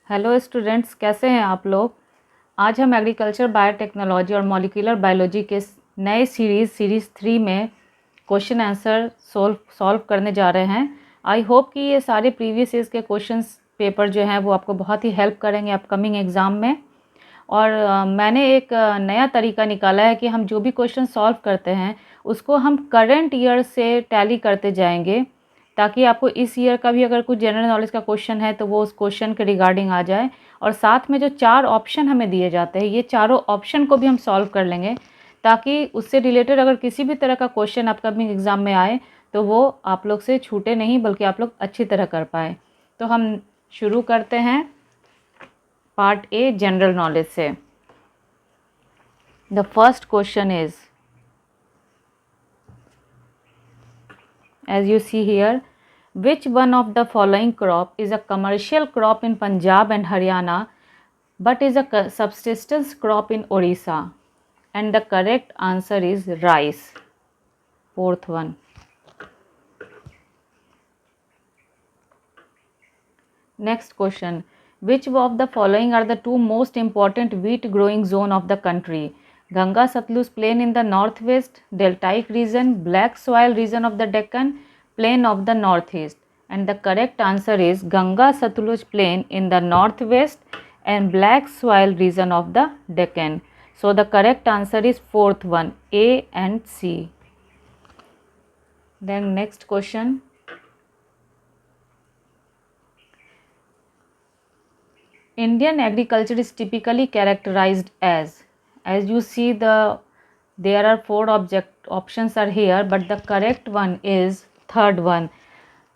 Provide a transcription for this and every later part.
Hello students, कैसे हैं आप लोग। आज हम एग्रीकल्चर बायोटेक्नोलॉजी और मॉलिक्यूलर बायोलॉजी के नए सीरीज़ 3 में क्वेश्चन आंसर सॉल्व करने जा रहे हैं। आई होप कि ये सारे प्रीवियस ईयर्स के क्वेश्चंस पेपर जो हैं वो आपको बहुत ही हेल्प करेंगे अपकमिंग एग्ज़ाम में। और मैंने एक नया तरीका निकाला है कि हम जो भी क्वेश्चन सॉल्व करते हैं उसको हम करंट ईयर से टैली करते जाएंगे, ताकि आपको इस ईयर का भी अगर कुछ जनरल नॉलेज का क्वेश्चन है तो वो उस क्वेश्चन के रिगार्डिंग आ जाए। और साथ में जो 4 ऑप्शन हमें दिए जाते हैं, ये चारों ऑप्शन को भी हम सॉल्व कर लेंगे, ताकि उससे रिलेटेड अगर किसी भी तरह का क्वेश्चन अपकमिंग एग्ज़ाम में आए तो वो आप लोग से छूटे नहीं, बल्कि आप लोग अच्छी तरह कर पाए। तो हम शुरू करते हैं पार्ट ए जनरल नॉलेज से। The first question is, as you see here, which one of the following crop is a commercial crop in Punjab and Haryana but is a subsistence crop in Orissa? And the correct answer is rice. Fourth one. Next question, which of the following are the two most important wheat growing zone of the country? Ganga Satluj plain in the northwest, deltaic region, black soil region of the Deccan, plain of the northeast. And the correct answer is Ganga Satluj plain in the northwest and black soil region of the Deccan. So the correct answer is fourth one, A and C. Then next question, Indian agriculture is typically characterized as you see there are 4 options are here, but the correct one is third one.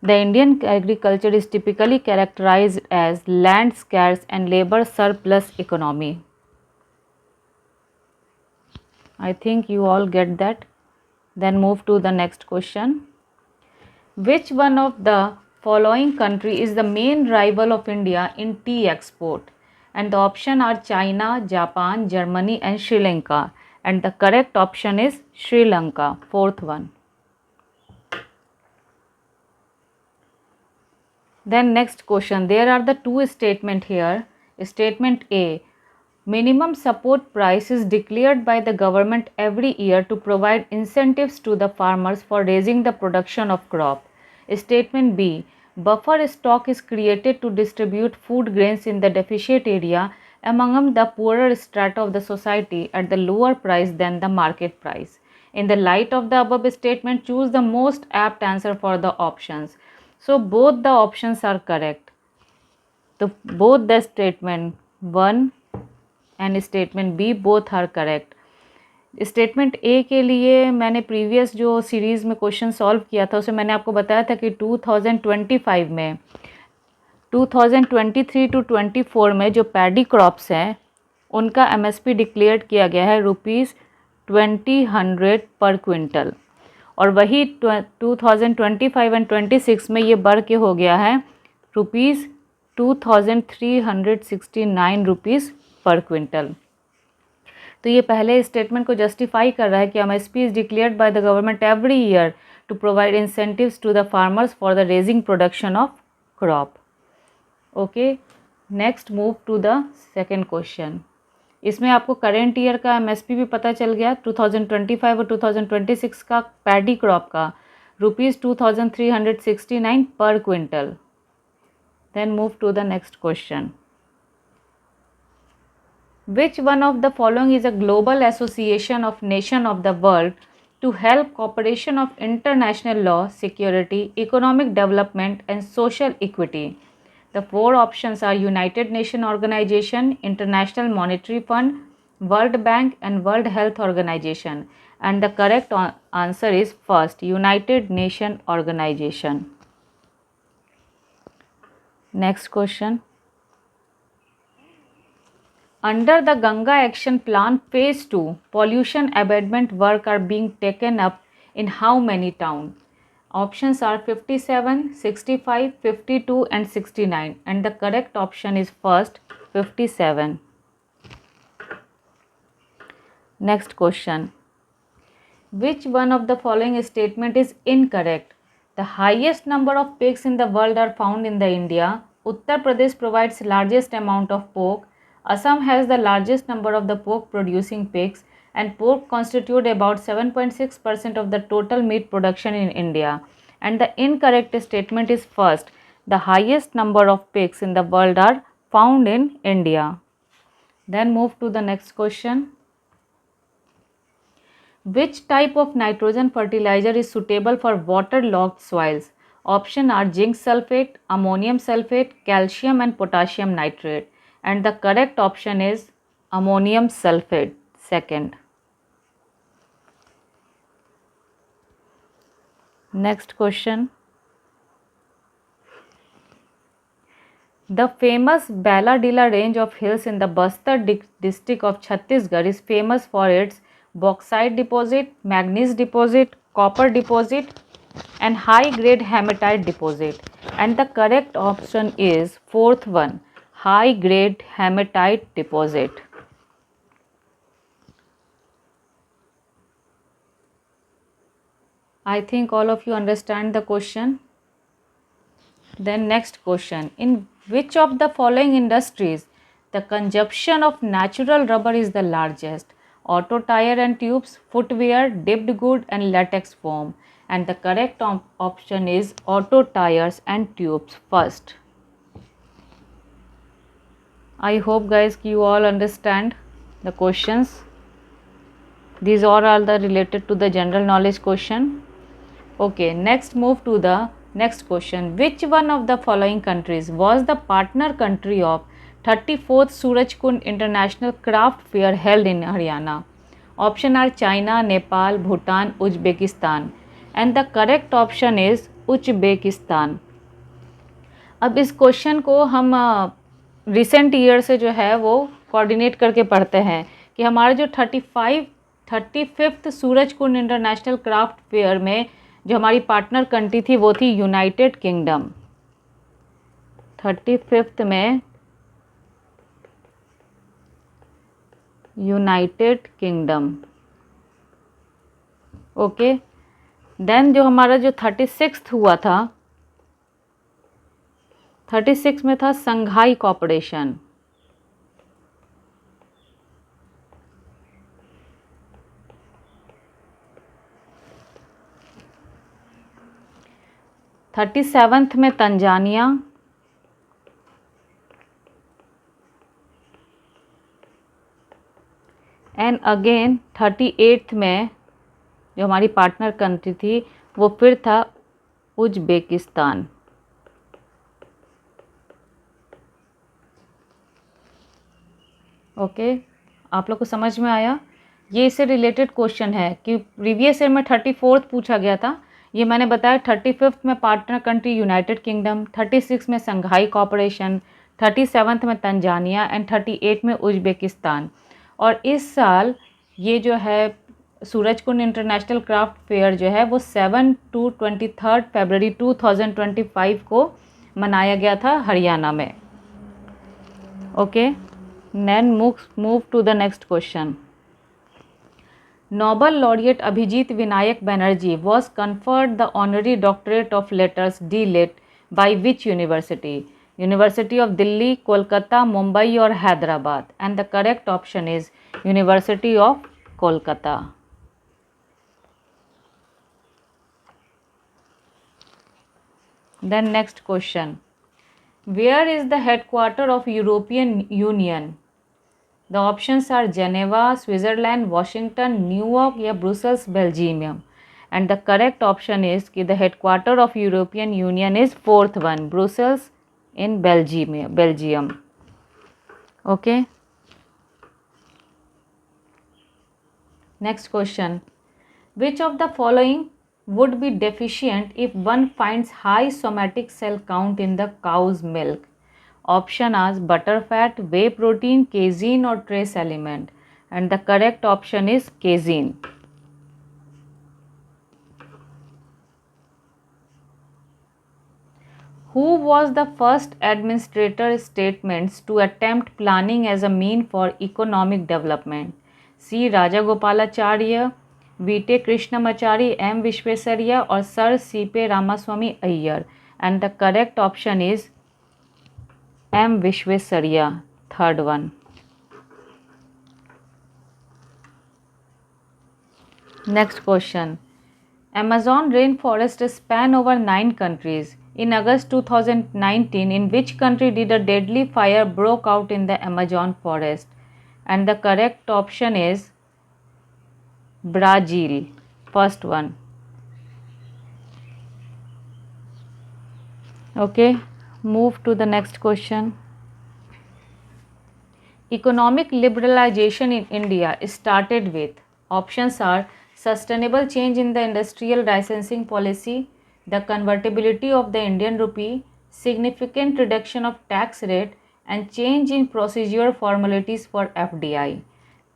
The Indian agriculture is typically characterized as land scarce and labor surplus economy. I think you all get that. Then move to the next question. Which one of the following country is the main rival of India in tea export? And the option are China, Japan, Germany and Sri Lanka. And the correct option is Sri Lanka, fourth one. Then next question, there are the two statements here. Statement A, minimum support price is declared by the government every year to provide incentives to the farmers for raising the production of crop. Statement B, buffer stock is created to distribute food grains in the deficient area among the poorer strata of the society at the lower price than the market price. In the light of the above statement, choose the most apt answer for the options. So both the options are correct. So both the statement 1 and statement B both are correct. Statement A के लिए मैंने previous जो series में question solve किया था उसमें मैंने आपको बताया था कि 2025 में 2023 टू 24 में जो पैडी क्रॉप्स हैं उनका एमएसपी डिक्लेयर किया गया है ₹2000 पर क्विंटल, और वही 2025 एंड 26 में ये बढ़ के हो गया है ₹2369 पर क्विंटल। तो ये पहले स्टेटमेंट को जस्टिफाई कर रहा है कि MSP is declared by the government every year to provide incentives to the farmers for the raising production of crop. Okay, next move to the second question. इसमें आपको करेंट ईयर का MSP भी पता चल गया, 2025 और 2026 का पैडी क्रॉप का ₹2369 पर quintal. Then move to the next question. Which one of the following is a global association of nations of the world to help cooperation of international law, security, economic development and social equity? The 4 options are United Nations Organization, International Monetary Fund, World Bank and World Health Organization. And the correct answer is first, United Nations Organization. Next question. Under the Ganga Action Plan Phase 2, pollution abatement work are being taken up in how many towns? Options are 57, 65, 52 and 69, and the correct option is first, 57. Next question. Which one of the following statement is incorrect? The highest number of pigs in the world are found in the India. Uttar Pradesh provides largest amount of pork. Assam has the largest number of the pork producing pigs, and pork constitute about 7.6% of the total meat production in India. And the incorrect statement is first. The highest number of pigs in the world are found in India. Then move to the next question. Which type of nitrogen fertilizer is suitable for waterlogged soils? Option are zinc sulfate, ammonium sulfate, calcium and potassium nitrate. And the correct option is ammonium sulfate, second. Next question. The famous Bailadila range of hills in the Bastar district of Chhattisgarh is famous for its bauxite deposit, manganese deposit, copper deposit and high grade hematite deposit. And the correct option is fourth one, high grade hematite deposit. I think all of you understand the question. Then next question, in which of the following industries the consumption of natural rubber is the largest? Auto tire and tubes, footwear, dipped good and latex foam. And the correct option is auto tires and tubes first. I hope guys you all understand the questions. These all are the related to the general knowledge question. Okay, next move to the next question. Which one of the following countries was the partner country of 34th Surajkund International Craft Fair held in Haryana? Option are China, Nepal, Bhutan, Uzbekistan. And the correct option is Uzbekistan. अब इस question को हम recent year से जो है वो coordinate करके पढ़ते हैं कि हमारे जो 35th Surajkund international craft fair में जो हमारी पार्टनर कंट्री थी वो थी यूनाइटेड किंगडम. 35th में यूनाइटेड किंगडम. ओके, देन जो हमारा जो 36th हुआ था, 36 में था संघाई कॉपरेशन. 37th में तंजानिया. एंड अगेन 38th में जो हमारी पार्टनर कंट्री थी वो फिर था उज्बेकिस्तान. ओके, आप लोग को समझ में आया? ये इससे रिलेटेड क्वेश्चन है कि प्रीवियस ईयर में 34th पूछा गया था. ये मैंने बताया 35th में पार्टनर कंट्री यूनाइटेड किंगडम, 36 में संघाई कॉपरेशन, 37th में तंजानिया एंड 38 में उज्बेकिस्तान. और इस साल ये जो है सूरजकुंड इंटरनेशनल क्राफ्ट फेयर जो है वो 7 to 23 फरवरी 2025 को मनाया गया था हरियाणा में. Okay, then move to the next question. Nobel laureate Abhijit Vinayak Banerjee was conferred the honorary doctorate of letters D.Litt by which university? University of Delhi, Kolkata, Mumbai or Hyderabad? And the correct option is University of Kolkata. Then next question. Where is the headquarter of European Union? The options are Geneva, Switzerland, Washington, New York या Brussels, Belgium. And the correct option is कि the headquarter of European Union is fourth one, Brussels in Belgium. Okay. Next question. Which of the following would be deficient if one finds high somatic cell count in the cow's milk? Option are butterfat, whey protein, casein or trace element. And the correct option is casein. Who was the first administrator statements to attempt planning as a mean for economic development? C. Rajagopalacharya, V.T. Krishnamachari, M. Vishvesarya or Sir C.P. Ramaswamy Iyer. And the correct option is M. Vishwesarya, third one. Next question. Amazon rainforest span over 9 countries. In August 2019, in which country did a deadly fire broke out in the Amazon forest? And the correct option is Brazil, first one. Okay, move to the next question. Economic liberalization in India started with. Options are sustainable change in the industrial licensing policy, the convertibility of the Indian rupee, significant reduction of tax rate, and change in procedural formalities for FDI.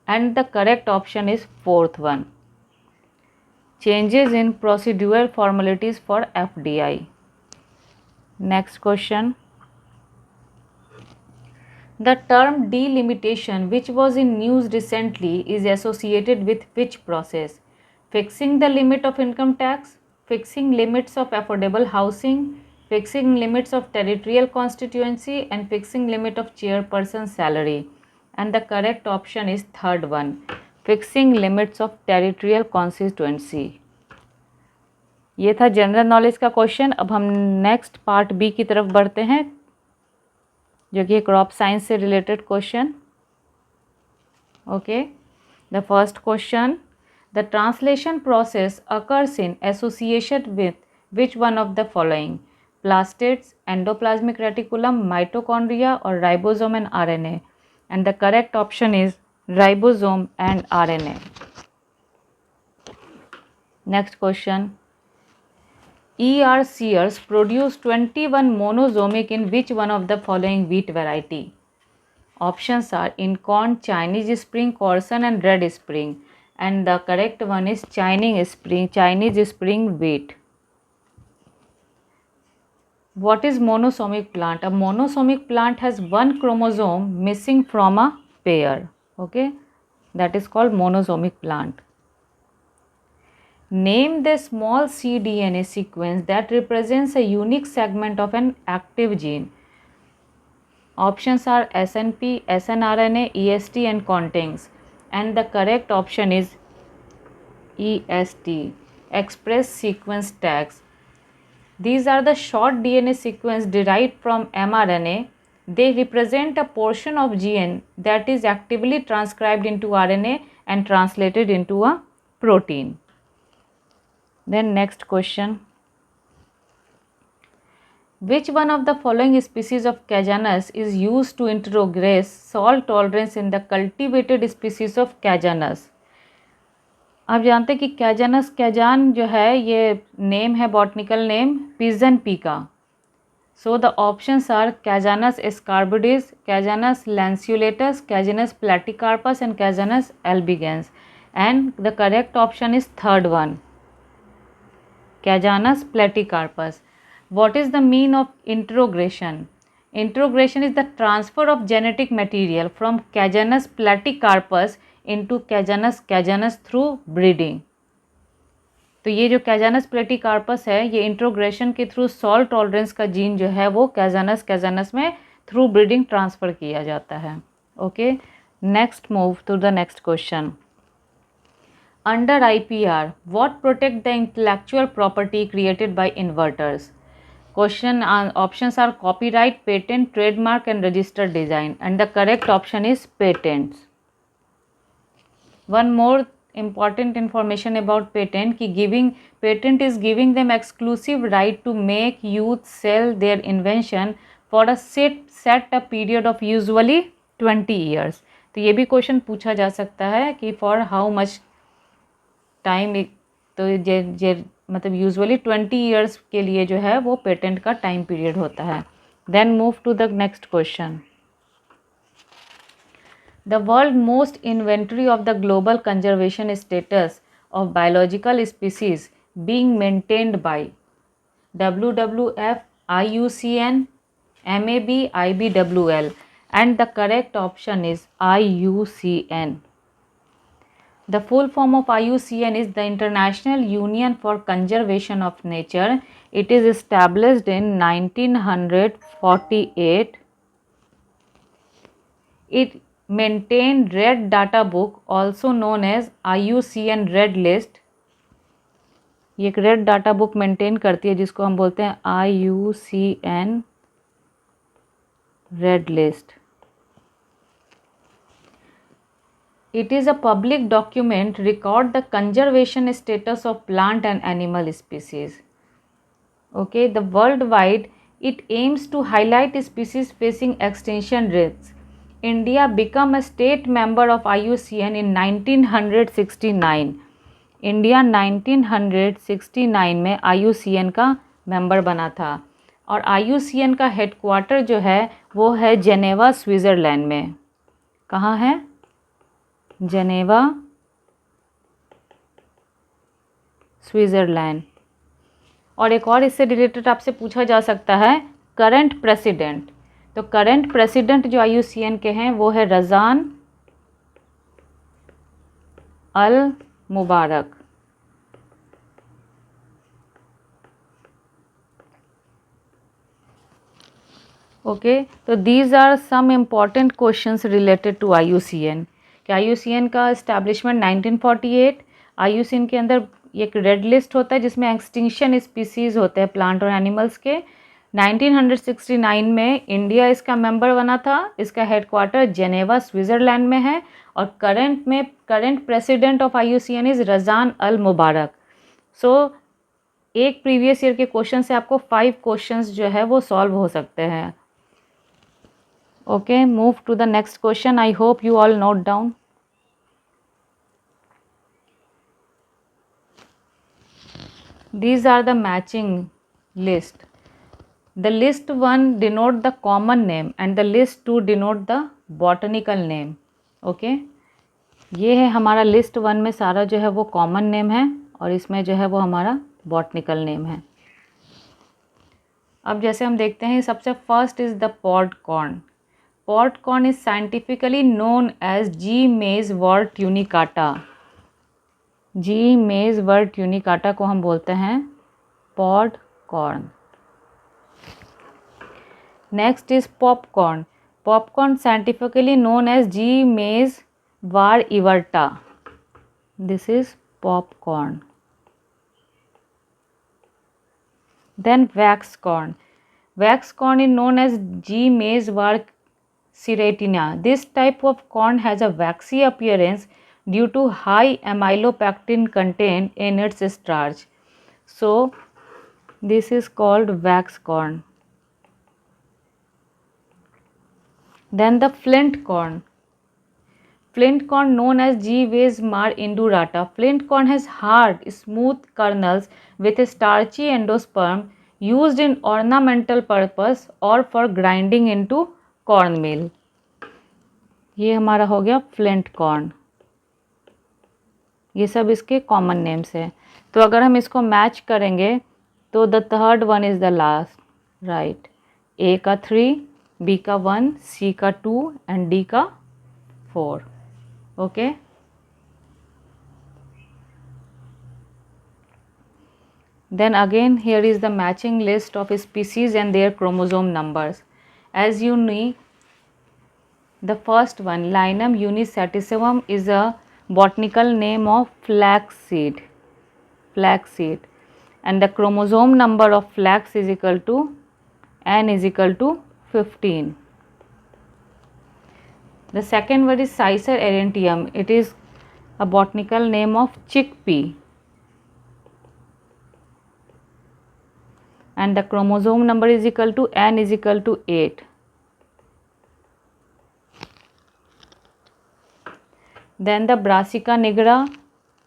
And the correct option is fourth one. Changes in procedural formalities for FDI. Next question. The term delimitation, which was in news recently, is associated with which process? Fixing the limit of income tax, fixing limits of affordable housing, fixing limits of territorial constituency, and fixing limit of chairperson salary. And the correct option is third one, fixing limits of territorial constituency. ये था general knowledge का question. अब हम next part B की तरफ बढ़ते हैं, जो कि क्रॉप साइंस से related question. Okay, the first question, the translation process occurs in association with which one of the following? Plastids, endoplasmic reticulum, mitochondria और ribosome and RNA. And the correct option is ribosome and RNA. Next question, E.R. Sears produced 21 monozomic in which one of the following wheat variety? Options are in corn, Chinese spring, Corson and red spring. And the correct one is Chinese spring wheat. What is monosomic plant? A monosomic plant has one chromosome missing from a pair. Okay, that is called monosomic plant. Name the small cDNA sequence that represents a unique segment of an active gene. Options are SNP, snRNA, EST and contigs. And the correct option is EST, express sequence tags. These are the short DNA sequence derived from mRNA. They represent a portion of gene that is actively transcribed into RNA and translated into a protein. Then next question, which one of the following species of Cajanus is used to interrogate salt tolerance in the cultivated species of Cajanus? आप जानते हैं कि कैजानस, कैजान जो है ये name है, botanical name pigeon pea का। So the options are Cajanus scarabaeoides, Cajanus lanceolatus, Cajanus platycarpus and Cajanus albicans. And the correct option is third one, Cajanus platycarpus. What is the mean of introgression? Introgression is the transfer of genetic material from Cajanus platycarpus into Cajanus cajanus through breeding. तो ये जो Cajanus platycarpus है, ये introgression के through salt tolerance का gene जो है वो Cajanus cajanus में थ्रू ब्रीडिंग ट्रांसफ़र किया जाता है। Okay, next move to the next question. Under IPR, what protect the intellectual property created by inverters? Question options are copyright, patent, trademark and registered design. And the correct option is patents. One more important information about patent कि patent is giving them exclusive right to make, use, sell their invention for a set a period of usually 20 years. तो ये भी question पूछा जा सकता है कि for how much time, तो मतलब यूजुअली 20 ईयर्स के लिए जो है वो पेटेंट का टाइम पीरियड होता है। Then move to the next question, the world most inventory of the global conservation status of biological species being maintained by WWF, IUCN, MAB, IBWL. And the correct option is IUCN. The full form of IUCN is the International Union for Conservation of Nature. It is established in 1948 It maintain red data book also known as IUCN Red List. ये एक red data book maintain करती है जिसको हम बोलते हैं IUCN Red List. It is a public document record the conservation status of plant and animal species. Okay, the worldwide it aims to highlight species facing extinction risks. India became a state member of IUCN in 1969. India 1969 में IUCN का member बना था और IUCN का headquarter जो है वो है जेनेवा स्विट्ज़रलैंड में. कहाँ है? Geneva Switzerland. और एक और इससे रिलेटेड आपसे पूछा जा सकता है करंट प्रेसिडेंट. तो करंट प्रेसिडेंट जो IUCN के हैं वो है रज़ान अल मुबारक. ओके, तो these are some important questions related to IUCN. कि IUCN का इस्टेब्लिशमेंट 1948. IUCN के अंदर एक रेड लिस्ट होता है जिसमें एक्सटिंक्शन स्पीसीज़ होते हैं प्लांट और एनिमल्स के. 1969 में इंडिया इसका मेंबर बना था. इसका हेडक्वार्टर जेनेवा स्विट्ज़रलैंड में है और current president of IUCN is Razan Al Mubarak. So एक प्रीवियस ईयर के क्वेश्चन से आपको 5 क्वेश्चंस जो है वो सॉल्व हो सकते हैं. Okay, move to the next question. I hope you all note down. These are the matching list. The list 1 denote the common name and the list 2 denote the botanical name. Okay, ये है हमारा list 1 में सारा जो है वो common name है और इसमें जो है वो हमारा बॉटनिकल नेम है. अब जैसे हम देखते हैं सबसे first is the pod corn. Pod corn is scientifically known as G. maize wort tunicata. G. maize wort tunicata को हम बोलते हैं pod corn. Next is popcorn. Popcorn scientifically known as G. maize var everta. This is popcorn. Then wax corn. Wax corn is known as G. maize var Ceratina. This type of corn has a waxy appearance due to high amylopectin content in its starch. So this is called wax corn. Then the flint corn. Flint corn known as G. maize var indurata. Flint corn has hard, smooth kernels with a starchy endosperm used in ornamental purpose or for grinding into corn mill. ये हमारा हो गया flint corn. ये सब इसके common names हैं. तो अगर हम इसको मैच करेंगे तो the third one is the last. Right, A का 3, बी का 1, सी का 2 एंड डी का 4. Okay, then again here is the matching list of species and their chromosome numbers. As you know, the first one, Linum unisativum, is a botanical name of flaxseed. Flaxseed, and the chromosome number of flax is equal to N is equal to 15. The second one is Cicer arentium. It is a botanical name of chickpea, and the chromosome number is equal to N is equal to 8. Then the Brassica nigra,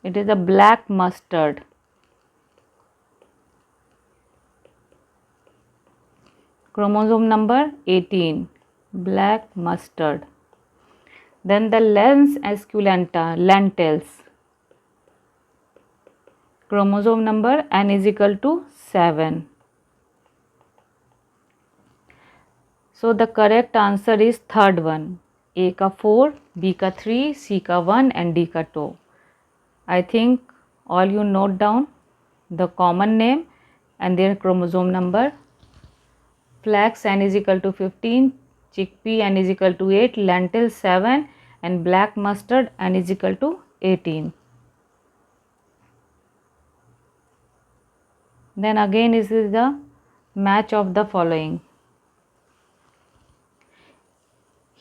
it is a black mustard. Chromosome number 18, black mustard. Then the Lens esculenta, lentils. Chromosome number N is equal to 7. So the correct answer is third one. A का 4, B का 3, C का 1 and D का 2. I think all you note down the common name and their chromosome number. Flax N is equal to 15, chickpea n is equal to 8, lentil 7 and black mustard n is equal to 18. Then again this is the match of the following.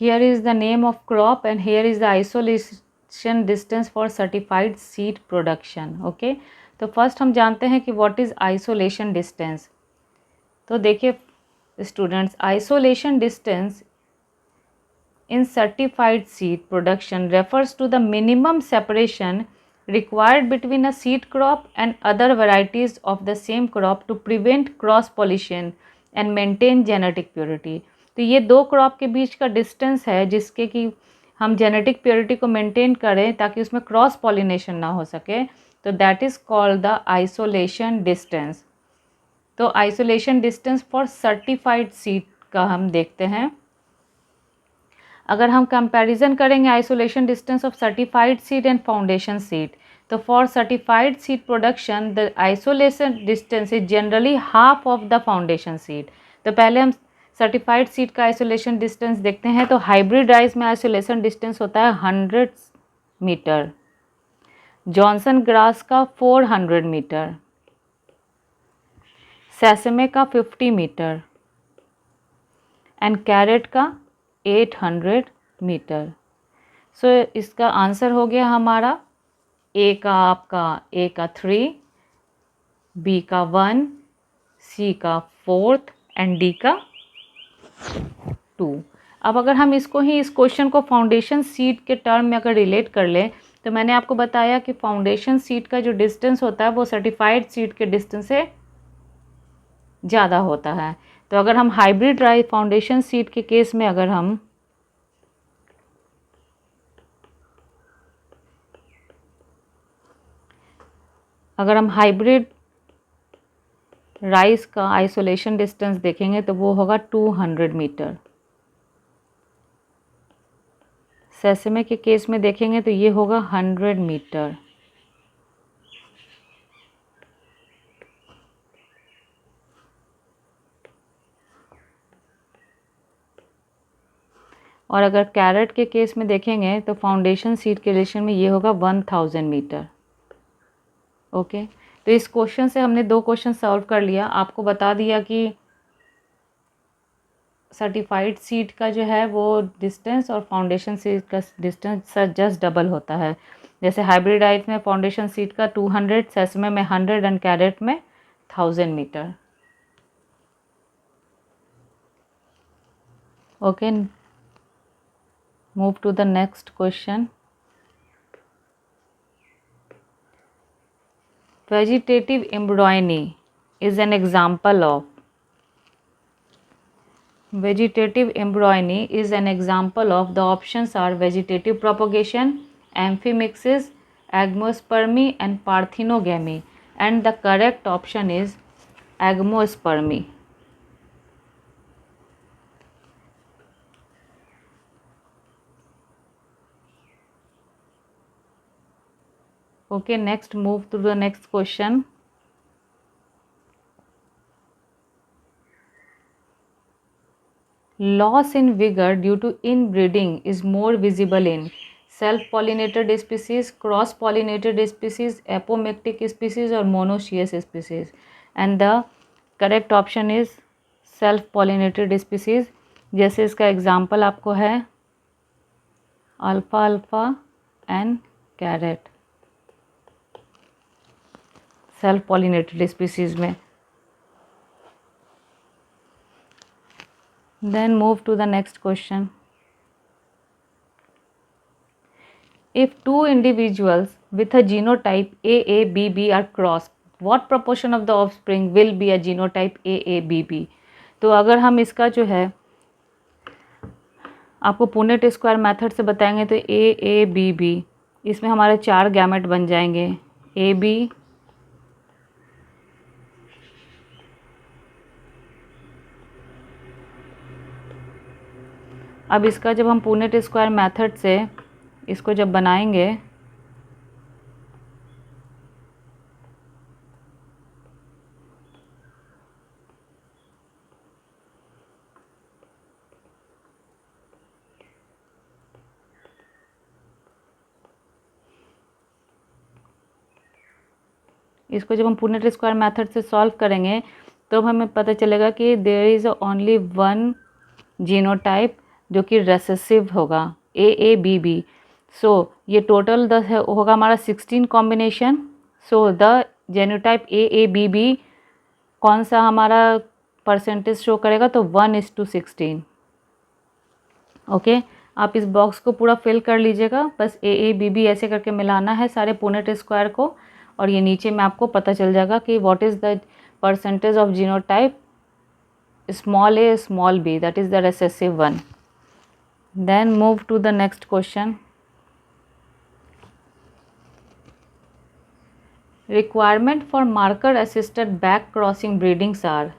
Here is the name of crop and here is the isolation distance for certified seed production. Okay, तो first हम जानते हैं कि what is isolation distance. तो देखिए students, isolation distance in certified seed production refers to the minimum separation required between a seed crop and other varieties of the same crop to prevent cross pollination and maintain genetic purity. तो ये दो crop के बीच का distance है जिसके कि हम genetic purity को मेंटेन करें ताकि उसमें क्रॉस पॉलिनेशन ना हो सके. तो that is called the isolation distance. तो isolation distance for certified seed का हम देखते हैं. अगर हम कंपैरिजन करेंगे isolation distance of certified seed and foundation seed, तो for certified seed production the isolation distance is generally half of the foundation seed. तो पहले हम सर्टिफाइड सीड का आइसोलेशन डिस्टेंस देखते हैं. तो हाइब्रिड राइस में आइसोलेशन डिस्टेंस होता है 100 मीटर, जॉनसन ग्रास का 400 मीटर, सेसमे का 50 मीटर एंड कैरेट का 800 मीटर. सो इसका आंसर हो गया हमारा ए का आपका 3, बी का 1, सी का 4 एंड डी का 2. अब अगर हम इसको ही इस क्वेश्चन को फाउंडेशन सीड के टर्म में अगर रिलेट कर लें, तो मैंने आपको बताया कि फाउंडेशन सीड का जो डिस्टेंस होता है वो सर्टिफाइड सीड के डिस्टेंस से ज़्यादा होता है. तो अगर हम हाइब्रिड राइस फाउंडेशन सीड के केस में अगर हम हाइब्रिड राइस का आइसोलेशन डिस्टेंस देखेंगे तो वो होगा 200 मीटर. सेसमे के केस में देखेंगे तो ये होगा 100 मीटर. और अगर कैरेट के केस में देखेंगे तो फाउंडेशन सीड के रिलेशन में ये होगा 1000 मीटर. ओके, तो इस क्वेश्चन से हमने 2 क्वेश्चन सॉल्व कर लिया. आपको बता दिया कि सर्टिफाइड सीड का जो है वो डिस्टेंस और फाउंडेशन सीड का डिस्टेंस जस्ट डबल होता है. जैसे हाइब्रिड राइस में फाउंडेशन सीड का 200, सेसमे में 100 एंड कैरेट में 1000 metre. Okay, move to the next question. Vegetative embryony is an example of. Vegetative embryony is an example of. The options are vegetative propagation, amphimixis, agmospermy and parthenogamy, and the correct option is agmospermy. Okay, next move to the next question. Loss in vigor due to inbreeding is more visible in self-pollinated species, cross-pollinated species, apomictic species or monoecious species. And the correct option is self-pollinated species. जैसे इसका example आपको है alpha alpha and carrot, self pollinated species में. Then move to the next question. If two individuals with a genotype AABB are crossed, what proportion of the offspring will be a genotype AABB? तो अगर हम इसका जो है आपको Punnett square method से बताएंगे तो AABB इसमें हमारे 4 गैमेट बन जाएंगे. AB, अब इसका जब हम पुनेट स्क्वायर मेथड से इसको जब बनाएंगे इसको जब हम पुनेट स्क्वायर मेथड से सॉल्व करेंगे तो हमें पता चलेगा कि there is only one genotype जो कि रेसेसिव होगा, AABB। सो ये टोटल होगा हमारा 16 combination. So the genotype AABB कौन सा हमारा परसेंटेज शो करेगा, तो 1:16। ओके, आप इस बॉक्स को पूरा फिल कर लीजिएगा, बस AABB ऐसे करके मिलाना है सारे पुनेट स्क्वायर को, और ये नीचे में आपको पता चल जाएगा कि what is the percentage of genotype small a small b, that is the recessive one. Then move to the next question. Requirement for marker assisted back crossing breedings are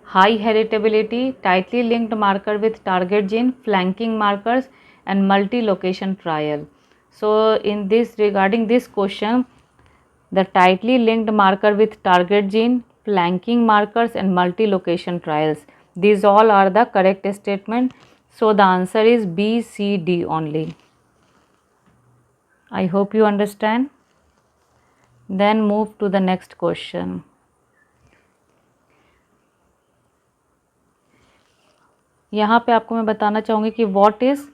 high heritability, tightly linked marker with target gene, flanking markers, and multi-location trial. So in this, regarding this question, the tightly linked marker with target gene, flanking markers, and multi-location trials, these all are the correct statement. So the answer is B, C, D only. I hope you understand. Then move to the next question. यहाँ पे आपको मैं बताना चाहूँगी कि what is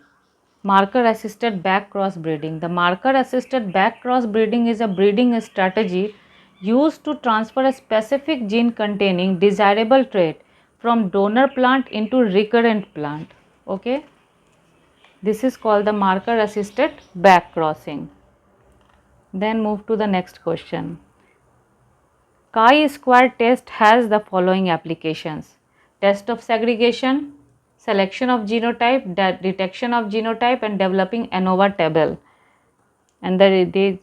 marker assisted back cross breeding. The marker assisted back cross breeding is a breeding strategy used to transfer a specific gene containing desirable trait from donor plant into recurrent plant. Okay, this is called the marker assisted back crossing. Then move to the next question. Chi-square test has the following applications: test of segregation, selection of genotype, detection of genotype, and developing ANOVA table. And the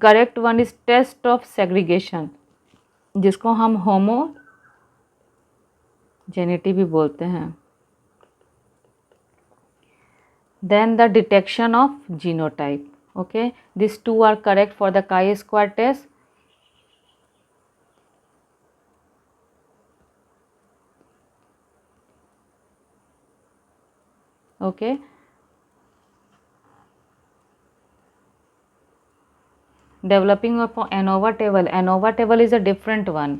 correct one is test of segregation, जिसको हम homogeneity भी बोलते हैं. Then the detection of genotype. Okay, these two are correct for the chi-square test. Okay, developing of ANOVA table. ANOVA table is a different one.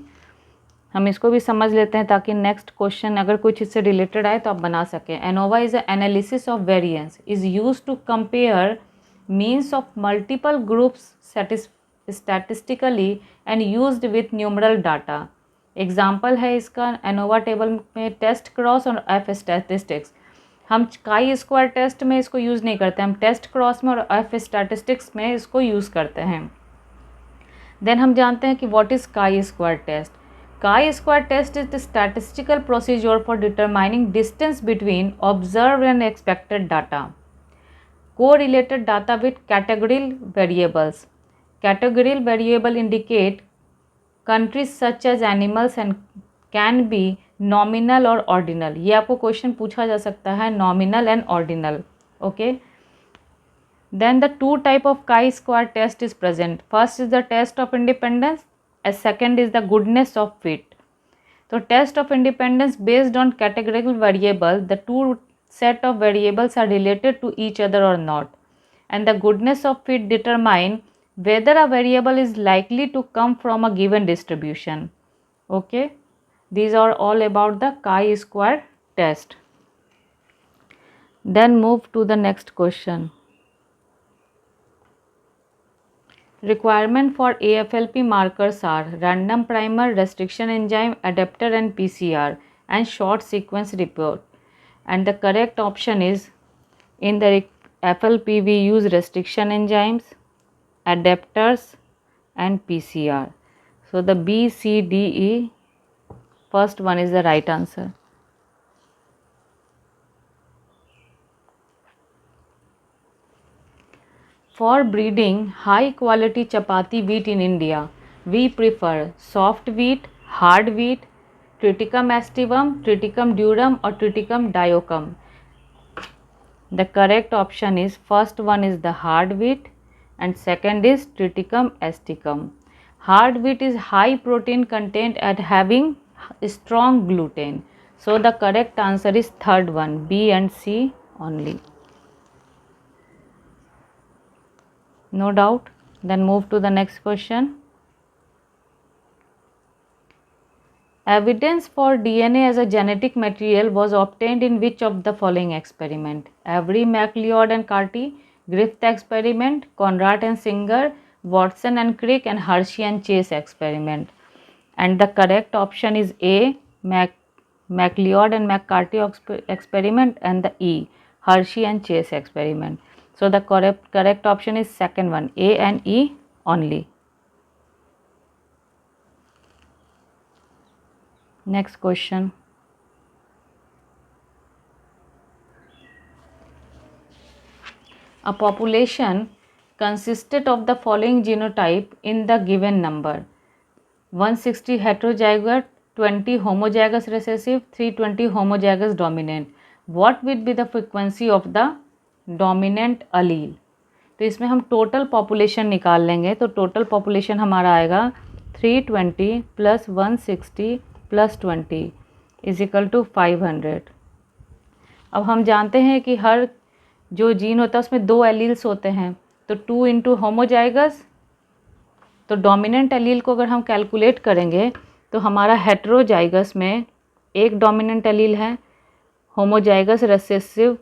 हम इसको भी समझ लेते हैं ताकि नेक्स्ट क्वेश्चन अगर कुछ इससे रिलेटेड आए तो आप बना सकें. ANOVA is an analysis of variance, is used to compare means of multiple groups statistically and used with numeral data. Example है इसका ANOVA टेबल में टेस्ट क्रॉस और F स्टैटिस्टिक्स. हम chi स्क्वायर टेस्ट में इसको यूज़ नहीं करते, हम टेस्ट क्रॉस में और F स्टैटिस्टिक्स में इसको यूज़ करते हैं. देन हम जानते हैं कि what is chi square test. Chi-square test is the statistical procedure for determining distance between observed and expected data. Correlated data with categorical variables. Categorical variable indicate countries such as animals and can be nominal or ordinal. ये आपको question पूछा जा सकता है, nominal and ordinal. Okay. Then the two type of chi-square test is present. First is the test of independence. As second is the goodness of fit. So test of independence based on categorical variable, the two set of variables are related to each other or not, and the goodness of fit determine whether a variable is likely to come from a given distribution. Okay, these are all about the chi-square test. Then move to the next question. Requirement for AFLP markers are random primer, restriction enzyme, adapter, and PCR, and short sequence report. And the correct option is, in the FLP we use restriction enzymes, adapters, and PCR. So the B, C, D, E, first one is the right answer. For breeding high quality chapati wheat in India, we prefer soft wheat, hard wheat, Triticum aestivum, Triticum durum, or Triticum diocum. The correct option is first one is the hard wheat and second is Triticum aestivum. Hard wheat is high protein content and having strong gluten. So the correct answer is third one, B and C only. No doubt. Then move to the next question. Evidence for DNA as a genetic material was obtained in which of the following experiment? Avery, MacLeod and Carty, Griffith experiment, Conrad and Singer, Watson and Crick, and Hershey and Chase experiment. And the correct option is A, MacLeod and McCarthy experiment, and the E, Hershey and Chase experiment. So the correct option is second one, A and E only. Next question. A population consisted of the following genotype in the given number: 160 heterozygote, 20 homozygous recessive, 320 homozygous dominant. What will be the frequency of the dominant allele? तो इसमें हम total population निकाल लेंगे. तो total population हमारा आएगा 320 plus 160 plus 20 is equal to 500. अब हम जानते हैं कि हर जो जीन होता है उसमें 2 एलील्स होते हैं. तो 2 इंटू होमोजाइगस, तो डोमिनेंट एलील को अगर हम कैलकुलेट करेंगे तो हमारा हेटेरोजाइगस में एक डोमिनेंट एलील है, होमोजाइगस रिसेसिव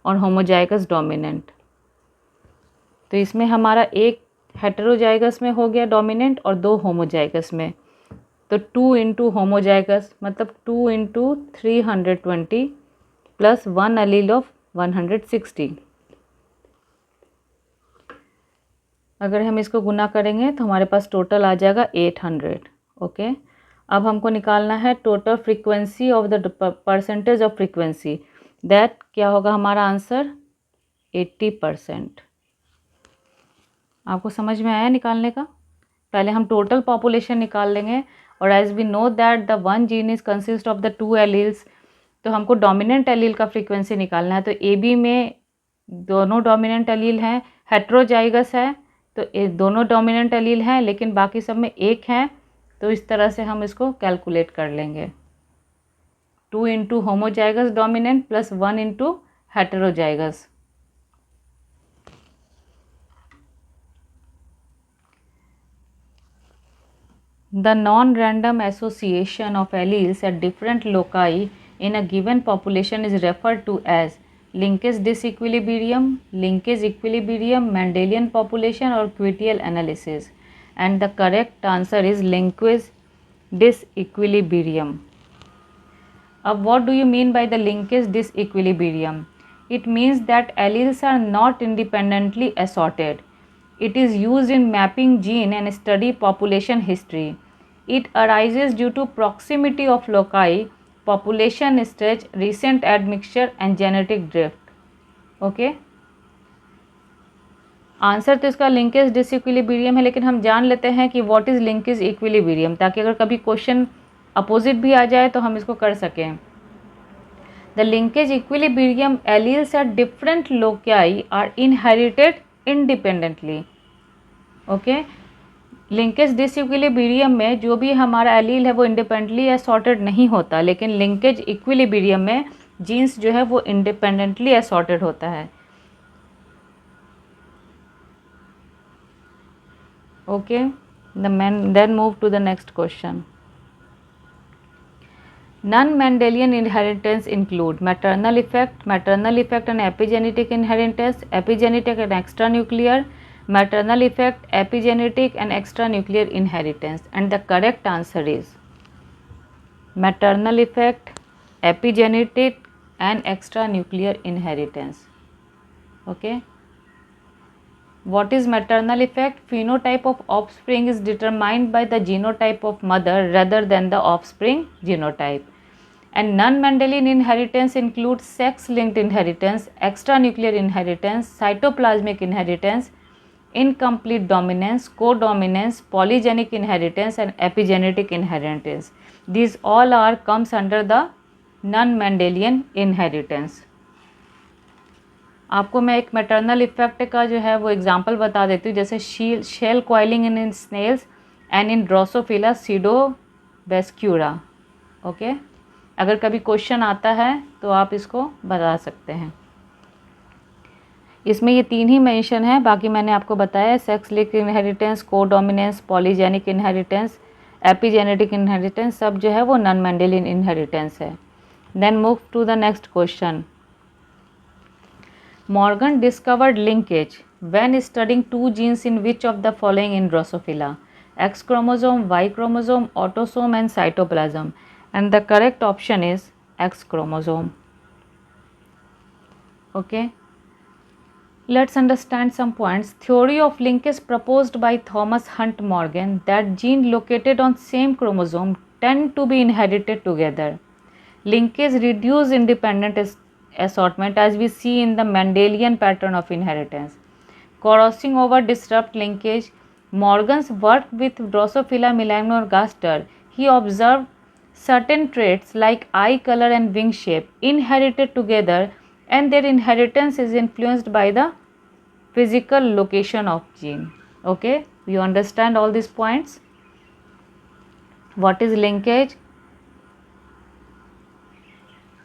और होमोजाइगस डोमिनेंट. तो इसमें हमारा एक हेटेरोजाइगस में हो गया डोमिनेंट और 2 होमोजाइगस में. तो 2 इंटू होमोजाइगस मतलब 2 इंटू 320 प्लस 1 एलील ऑफ 160. अगर हम इसको गुना करेंगे तो हमारे पास टोटल आ जाएगा 800. ओके. अब हमको निकालना है total frequency of the percentage of frequency. That क्या होगा हमारा आंसर? 80%. आपको समझ में आया निकालने का? पहले हम टोटल पॉपुलेशन निकाल लेंगे और as we know that the one gene is consist of the 2 alleles, तो हमको डोमिनेंट एलील का फ्रीक्वेंसी निकालना है. तो ए बी में दोनों डोमिनेंट एलील हैं, हेटेरोजाइगस है तो दोनों डोमिनेंट एलील हैं लेकिन बाकी सब में एक हैं. तो इस तरह से हम इसको कैलकुलेट कर लेंगे. 2 into homozygous dominant plus 1 into heterozygous. The non-random association of alleles at different loci in a given population is referred to as linkage disequilibrium, linkage equilibrium, Mendelian population or Quitial analysis. And the correct answer is linkage disequilibrium. What do you mean by the linkage disequilibrium? It means that alleles are not independently assorted. It is used in mapping gene and study population history. It arises due to proximity of loci, population stretch, recent admixture and genetic drift. Okay. Answer तो इसका linkage disequilibrium है, लेकिन हम जान लेते हैं कि what is linkage equilibrium, ताकि अगर कभी क्वेश्चन अपोजिट भी आ जाए तो हम इसको कर सकें. The linkage equilibrium alleles at different loci are inherited independently. Okay. Linkage disequilibrium में जो भी हमारा एलील है वो इंडिपेंडेंटली असॉर्टेड नहीं होता, लेकिन लिंकेज इक्विलिब्रियम में जीन्स जो है वो इंडिपेंडेंटली असॉर्टेड होता है. Okay. Then move to the next question. Non-Mendelian inheritance include maternal effect and epigenetic inheritance, epigenetic and extranuclear, maternal effect, epigenetic and extranuclear inheritance. And the correct answer is maternal effect, epigenetic and extranuclear inheritance. Okay. What is maternal effect? Phenotype of offspring is determined by the genotype of mother rather than the offspring genotype. And non-Mendelian inheritance includes sex-linked inheritance, extranuclear inheritance, cytoplasmic inheritance, incomplete dominance, codominance, polygenic inheritance and epigenetic inheritance. These all comes under the non-Mendelian inheritance. आपको मैं एक maternal effect का जो है वो example बता देती हूँ. जैसे shell coiling in snails and in Drosophila pseudoobscura. Okay. अगर कभी क्वेश्चन आता है तो आप इसको बता सकते हैं. इसमें ये 3 ही मेंशन है, बाकी मैंने आपको बताया sex linked inheritance, codominance, polygenic inheritance, epigenetic inheritance, सब जो है वो नॉन मेंडेलियन इनहेरिटेंस है। Then move to the next question. Morgan discovered linkage when studying two genes in which of the following in Drosophila: X chromosome, Y chromosome, autosome and cytoplasm. And the correct option is X chromosome. Okay. Let's understand some points. Theory of linkage proposed by Thomas Hunt Morgan that genes located on same chromosome tend to be inherited together. Linkage reduce independent assortment as we see in the Mendelian pattern of inheritance. Crossing over disrupt linkage. Morgan's work with Drosophila melanogaster, he observed certain traits like eye color and wing shape inherited together, and their inheritance is influenced by the physical location of gene. Okay, you understand all these points? What is linkage?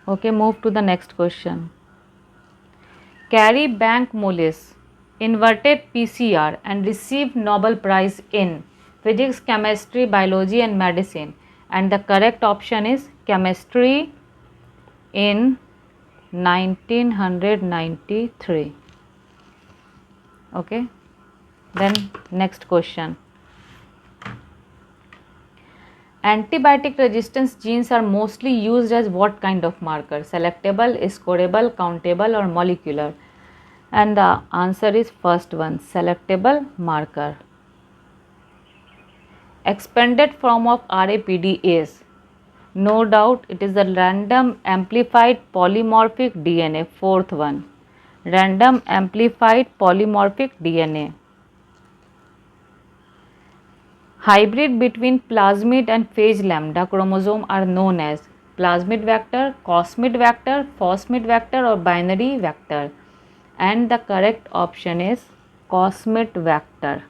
Okay, move to the next question. Carrie Bank Mullis invented PCR and received Nobel Prize in Physics, Chemistry, Biology and Medicine, and the correct option is Chemistry in 1993. Okay, then next question. Antibiotic resistance genes are mostly used as what kind of marker? Selectable, scorable, countable or molecular? And the answer is first one, selectable marker. Expanded form of RAPD is, no doubt it is a random amplified polymorphic DNA. Fourth one, random amplified polymorphic DNA. Hybrid between plasmid and phage lambda chromosome are known as plasmid vector, cosmid vector, phosmid vector or binary vector. And the correct option is cosmid vector.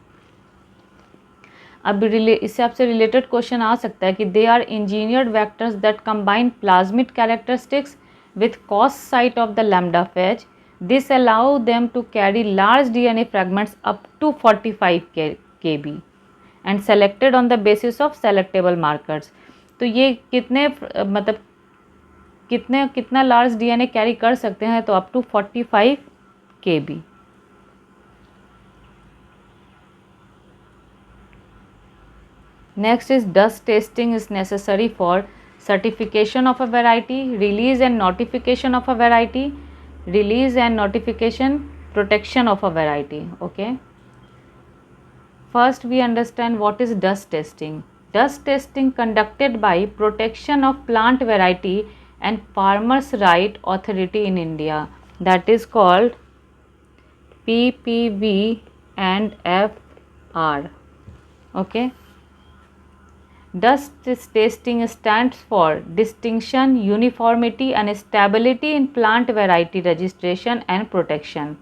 अब इससे आपसे related question आ सकता है कि they are engineered vectors that combine plasmid characteristics with cos site of the lambda phage. This allow them to carry large DNA fragments up to 45 kb and selected on the basis of selectable markers. तो ये कितने मतलब कितना large DNA carry कर सकते हैं? तो up to 45 kb. Next is dust testing is necessary for certification of a variety, release and notification of a variety, release and notification, protection of a variety. Okay. First we understand what is dust testing. Dust testing conducted by Protection of Plant Variety and Farmers' Right Authority in India, that is called PPV and FR. Okay. Dust testing stands for distinction, uniformity and stability in plant variety registration and protection.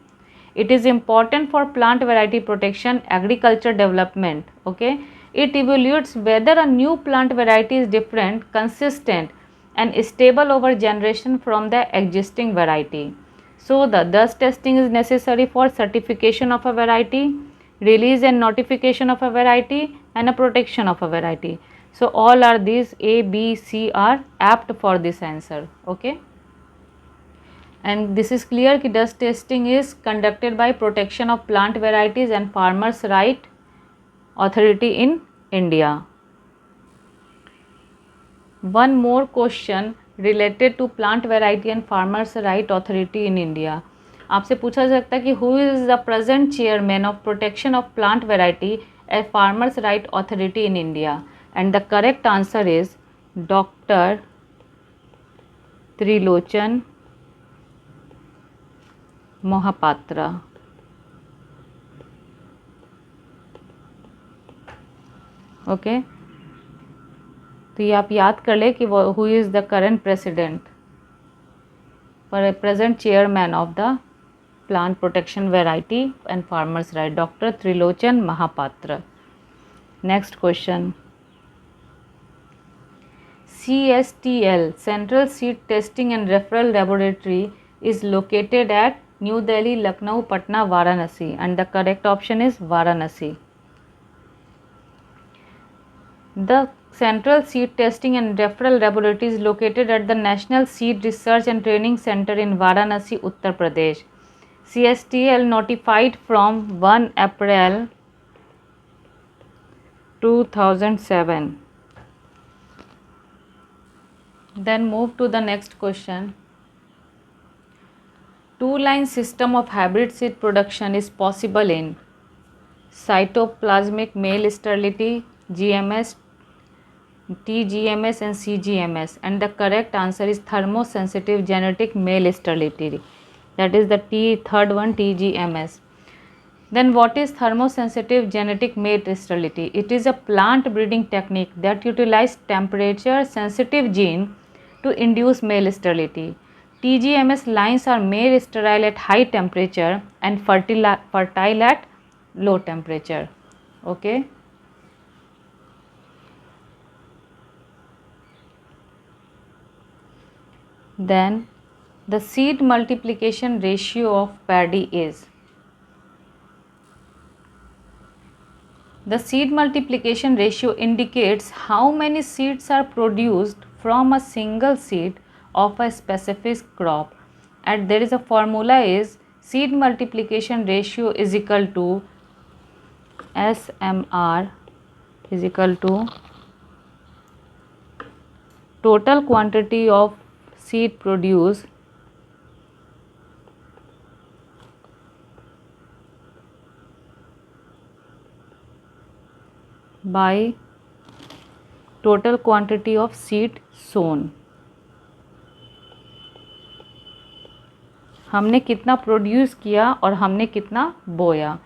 It is important for plant variety protection, agriculture development. Okay, it evaluates whether a new plant variety is different, consistent and stable over generation from the existing variety. So the dust testing is necessary for certification of a variety, release and notification of a variety and a protection of a variety. So all are these A, B, C are apt for this answer. Okay. And this is clear कि dust testing is conducted by Protection of Plant Varieties and Farmers' Right Authority in India. One more question related to Plant Variety and Farmers' Right Authority in India. आपसे पूछा जा सकता है कि who is the present chairman of Protection of Plant Variety and Farmers' Right Authority in India? And the correct answer is Dr. Trilochan Mohapatra. Okay तो ये आप याद कर ले कि who is the current president present chairman of the plant protection variety and farmers right, doctor Trilochan Mohapatra. Next question. CSTL, Central Seed Testing and Referral Laboratory, is located at New Delhi, Lucknow, Patna, Varanasi, and the correct option is Varanasi. The Central Seed Testing and Referral Laboratory is located at the National Seed Research and Training Center in Varanasi, Uttar Pradesh. CSTL notified from 1 April 2007. Then move to the next question. Two-line system of hybrid seed production is possible in cytoplasmic male sterility, GMS, TGMS and CGMS, and the correct answer is thermosensitive genetic male sterility, that is the third one, TGMS. Then what is thermosensitive genetic male sterility? It is a plant breeding technique that utilizes temperature sensitive gene to induce male sterility. TGMS lines are male sterile at high temperature and fertile at low temperature. Okay. Then the seed multiplication ratio of paddy is. The seed multiplication ratio indicates how many seeds are produced from a single seed of a specific crop, and there is a formula is seed multiplication ratio is equal to SMR is equal to total quantity of seed produced by total quantity of seed sown. हमने कितना produce किया और हमने कितना बोया.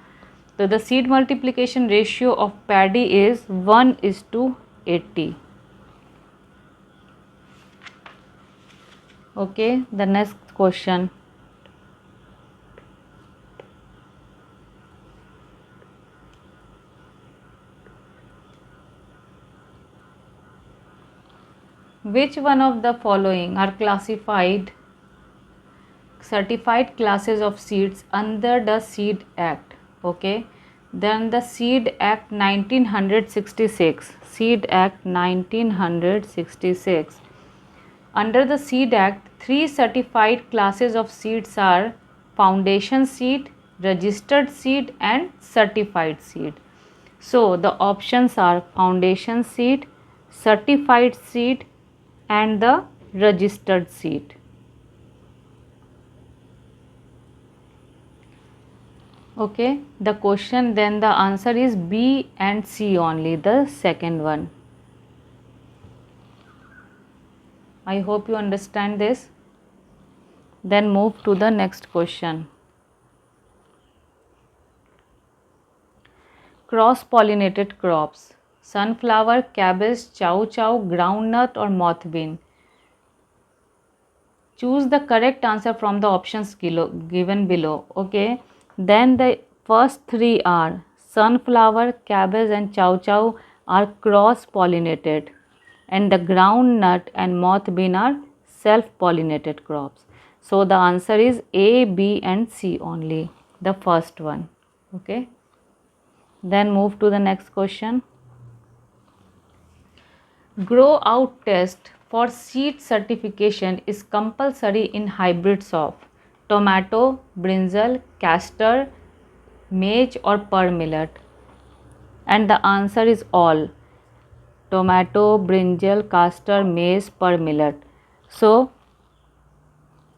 तो the seed multiplication ratio of paddy is 1:80. Okay, the next question. Which one of the following are classified certified classes of seeds under the Seed Act? Okay, then the Seed Act 1966. Seed Act 1966. Under the Seed Act, 3 certified classes of seeds are foundation seed, registered seed and certified seed. So the options are foundation seed, certified seed and the registered seed. Okay, the question, then the answer is B and C only, the second one. I hope you understand this. Then move to the next question. Cross pollinated crops: sunflower, cabbage, chow chow, groundnut or moth bean. Choose the correct answer from the options given below. Okay, then the first 3 are sunflower, cabbage and chow chow are cross pollinated, and the groundnut and moth bean are self pollinated crops. So the answer is A, B and C only, the first one. Okay, then move to the next question. Grow out test for seed certification is compulsory in hybrids of tomato, brinjal, castor, maize or pearl millet, and the answer is all: tomato, brinjal, castor, maize, pearl millet. So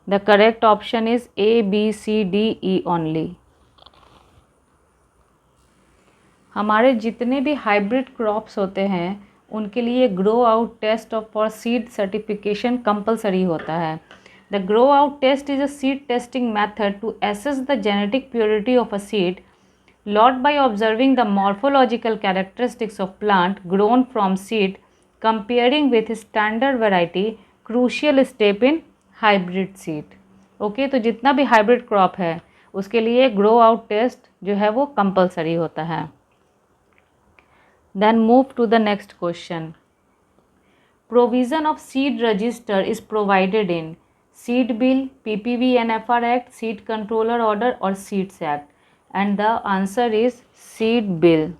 the correct option is A, B, C, D, E only. हमारे जितने भी hybrid crops होते हैं उनके लिए grow out test for seed certification compulsory होता है. The grow out test is a seed testing method to assess the genetic purity of a seed lot by observing the morphological characteristics of plant grown from seed comparing with standard variety, crucial step in hybrid seed. Okay, तो जितना भी hybrid crop है उसके लिए grow out test जो है वो compulsory होता है. Then move to the next question. Provision of seed register is provided in seed bill, PPV NFR act, seed controller order और seeds act? And the answer is seed bill.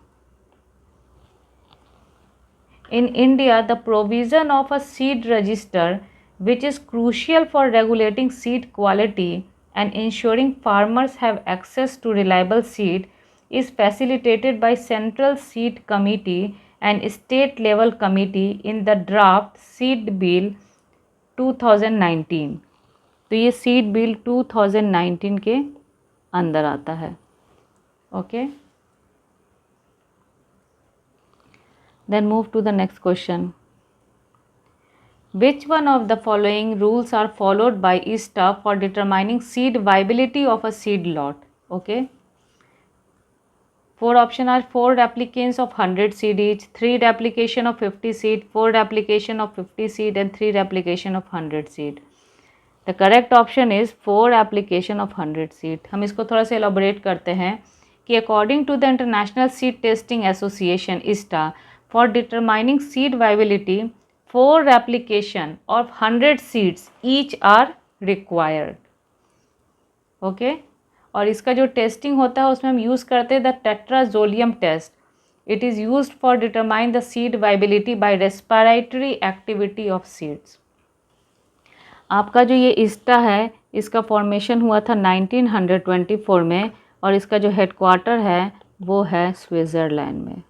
In India, the provision of a seed register, which is crucial for regulating seed quality and ensuring farmers have access to reliable seed, is facilitated by Central Seed Committee and State Level Committee in the draft Seed Bill 2019. तो ये seed bill 2019 के अंदर आता है. Okay, then move to the next question. Which one of the following rules are followed by ISTA for determining seed viability of a seed lot? Okay, 4 options are 4 applicants of 100 seed each, 3 application of 50 seed, 4 application of 50 seed and 3 application of 100 seed. The correct option is 4 application of 100 seed. हम इसको थोड़ा सा elaborate करते हैं कि according to the International Seed Testing Association ISTA, for determining seed viability, 4 application of 100 seeds each are required. Okay, और इसका जो टेस्टिंग होता है उसमें हम यूज़ करते हैं the tetrazolium test. It is used for determine the seed viability by respiratory activity of seeds. आपका जो ये ISTA है इसका फॉर्मेशन हुआ था 1924 में और इसका जो हेडक्वार्टर है वो है स्विट्ज़रलैंड में.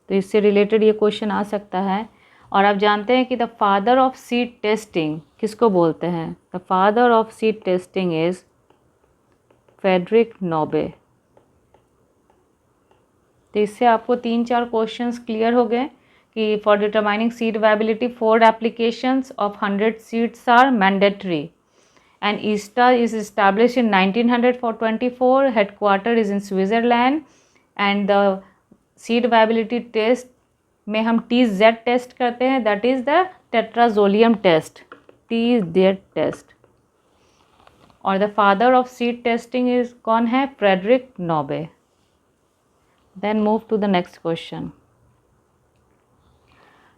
तो इससे रिलेटेड ये क्वेश्चन आ सकता है. और आप जानते हैं कि the father of seed testing किसको बोलते हैं? The father of seed testing is Friedrich Nobbe. तो इससे आपको 3-4 क्वेश्चंस क्लियर हो गए कि for determining seed viability 4 applications of 100 seeds are mandatory and ISTA is established in 1924. Headquarter is in Switzerland and the seed viability test में हम TZ test करते हैं, that is the tetrazolium test, TZ test. और the father of seed testing is कौन है? Friedrich Nobbe. Then move to the next question.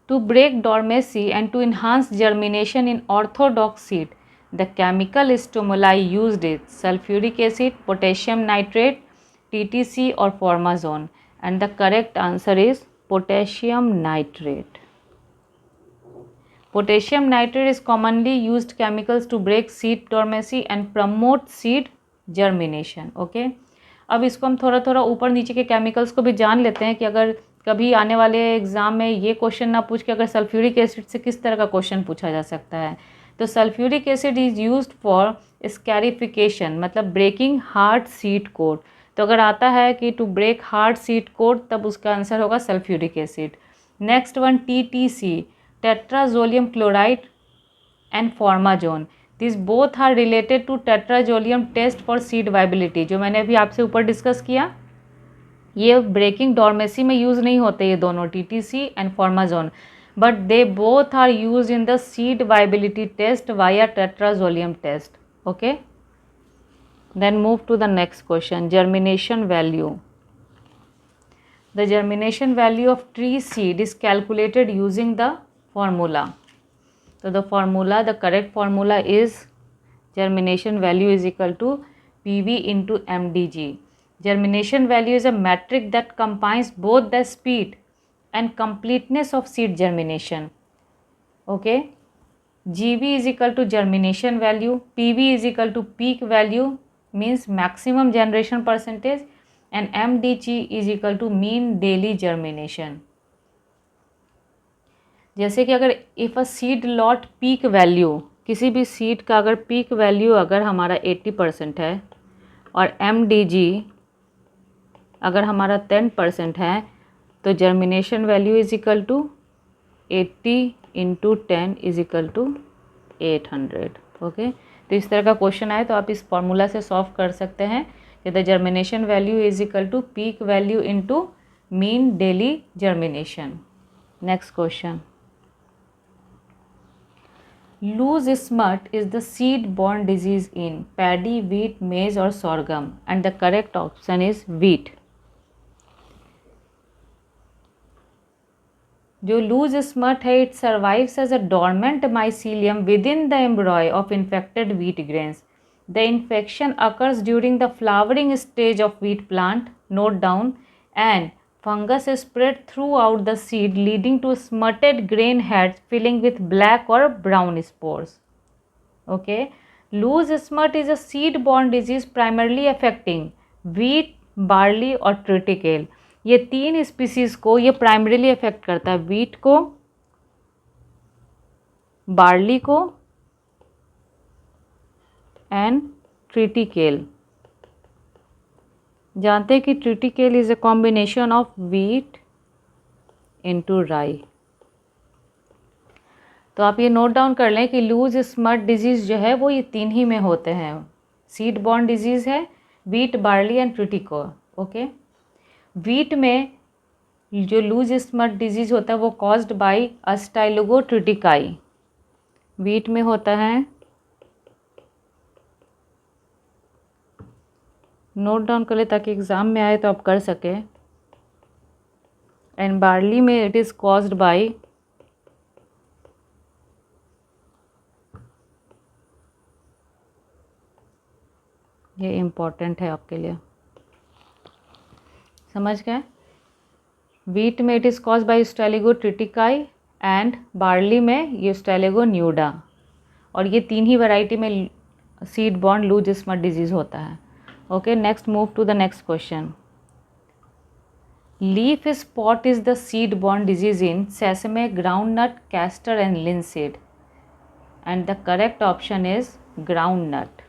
To break dormancy and to enhance germination in orthodox seed, the chemical stimuli used is sulphuric acid, potassium nitrate, TTC और फॉर्माजोन. And the correct answer is potassium nitrate. Potassium nitrate is commonly used chemicals to break seed dormancy and promote seed germination. Okay, अब इसको हम थोड़ा थोड़ा ऊपर नीचे के chemicals को भी जान लेते हैं कि अगर कभी आने वाले एग्जाम में ये क्वेश्चन ना पूछ के अगर सल्फ्यूरिक एसिड से किस तरह का क्वेश्चन पूछा जा सकता है. तो sulphuric acid is used for scarification, मतलब ब्रेकिंग हार्ड सीड कोट. तो अगर आता है कि to break hard seed coat, तब उसका आंसर होगा sulphuric acid. Next one TTC, tetrazolium chloride and formazan. This both are related to tetrazolium test for seed viability, जो मैंने अभी आपसे ऊपर डिस्कस किया. ये ब्रेकिंग डॉर्मेसी में यूज़ नहीं होते ये दोनों, TTC and formazan, but they both are use in the seed viability test via tetrazolium test. Okay, then move to the next question. Germination value. The germination value of tree seed is calculated using the formula. So the formula, the correct formula is germination value is equal to PV into mdg. Germination value is a metric that combines both the speed and completeness of seed germination. Okay, GV is equal to germination value, PV is equal to peak value means maximum generation percentage and mdg is equal to mean daily germination. जैसे कि अगर if a seed lot peak value, किसी भी seed का अगर peak value अगर हमारा 80% है और mdg अगर हमारा 10% है, तो germination value is equal to 80 into 10 is equal to 800. Okay, तो इस तरह का क्वेश्चन आए तो आप इस फॉर्मूला से सॉल्व कर सकते हैं कि the germination value is equal to peak value into mean daily germination. Next question. Loose smut is the seed borne disease in paddy, wheat, maize और sorghum and the correct option is wheat. जो loose smut है, it survives as a dormant mycelium within the embryo of infected wheat grains. The infection occurs during the flowering stage of wheat plant, note down, and fungus is spread throughout the seed leading to smutted grain heads filling with black or brown spores. Okay, loose smut is a seed borne disease primarily affecting wheat, barley और triticale. ये 3 species को ये primarily affect करता है, wheat को, barley को and triticale. जानते हैं कि triticale is a combination of wheat into राई. तो आप ये नोट डाउन कर लें कि लूज स्मट डिजीज़ जो है वो ये 3 ही में होते हैं. सीड बॉर्न डिजीज़ है, wheat, barley and triticale. Okay, wheat में जो लूज स्मट डिजीज़ होता है वो कॉज्ड बाय अस्टाइलोगोट्रिटिकाई. व्हीट में होता है, नोट डाउन कर ले ताकि एग्ज़ाम में आए तो आप कर सके. एंड बार्ली में इट इज़ कॉज्ड बाय ये इम्पॉर्टेंट है आपके लिए, समझ गए. व्हीट में it is caused by Ustilago tritici and barley में ये स्टेलिगोन्यूडा. और ये 3 ही वैरायटी में seed borne loose smut disease होता है. Okay, next move to the next question. Leaf spot is the seed-borne disease in sesame, groundnut, castor and linseed. And the correct option is groundnut.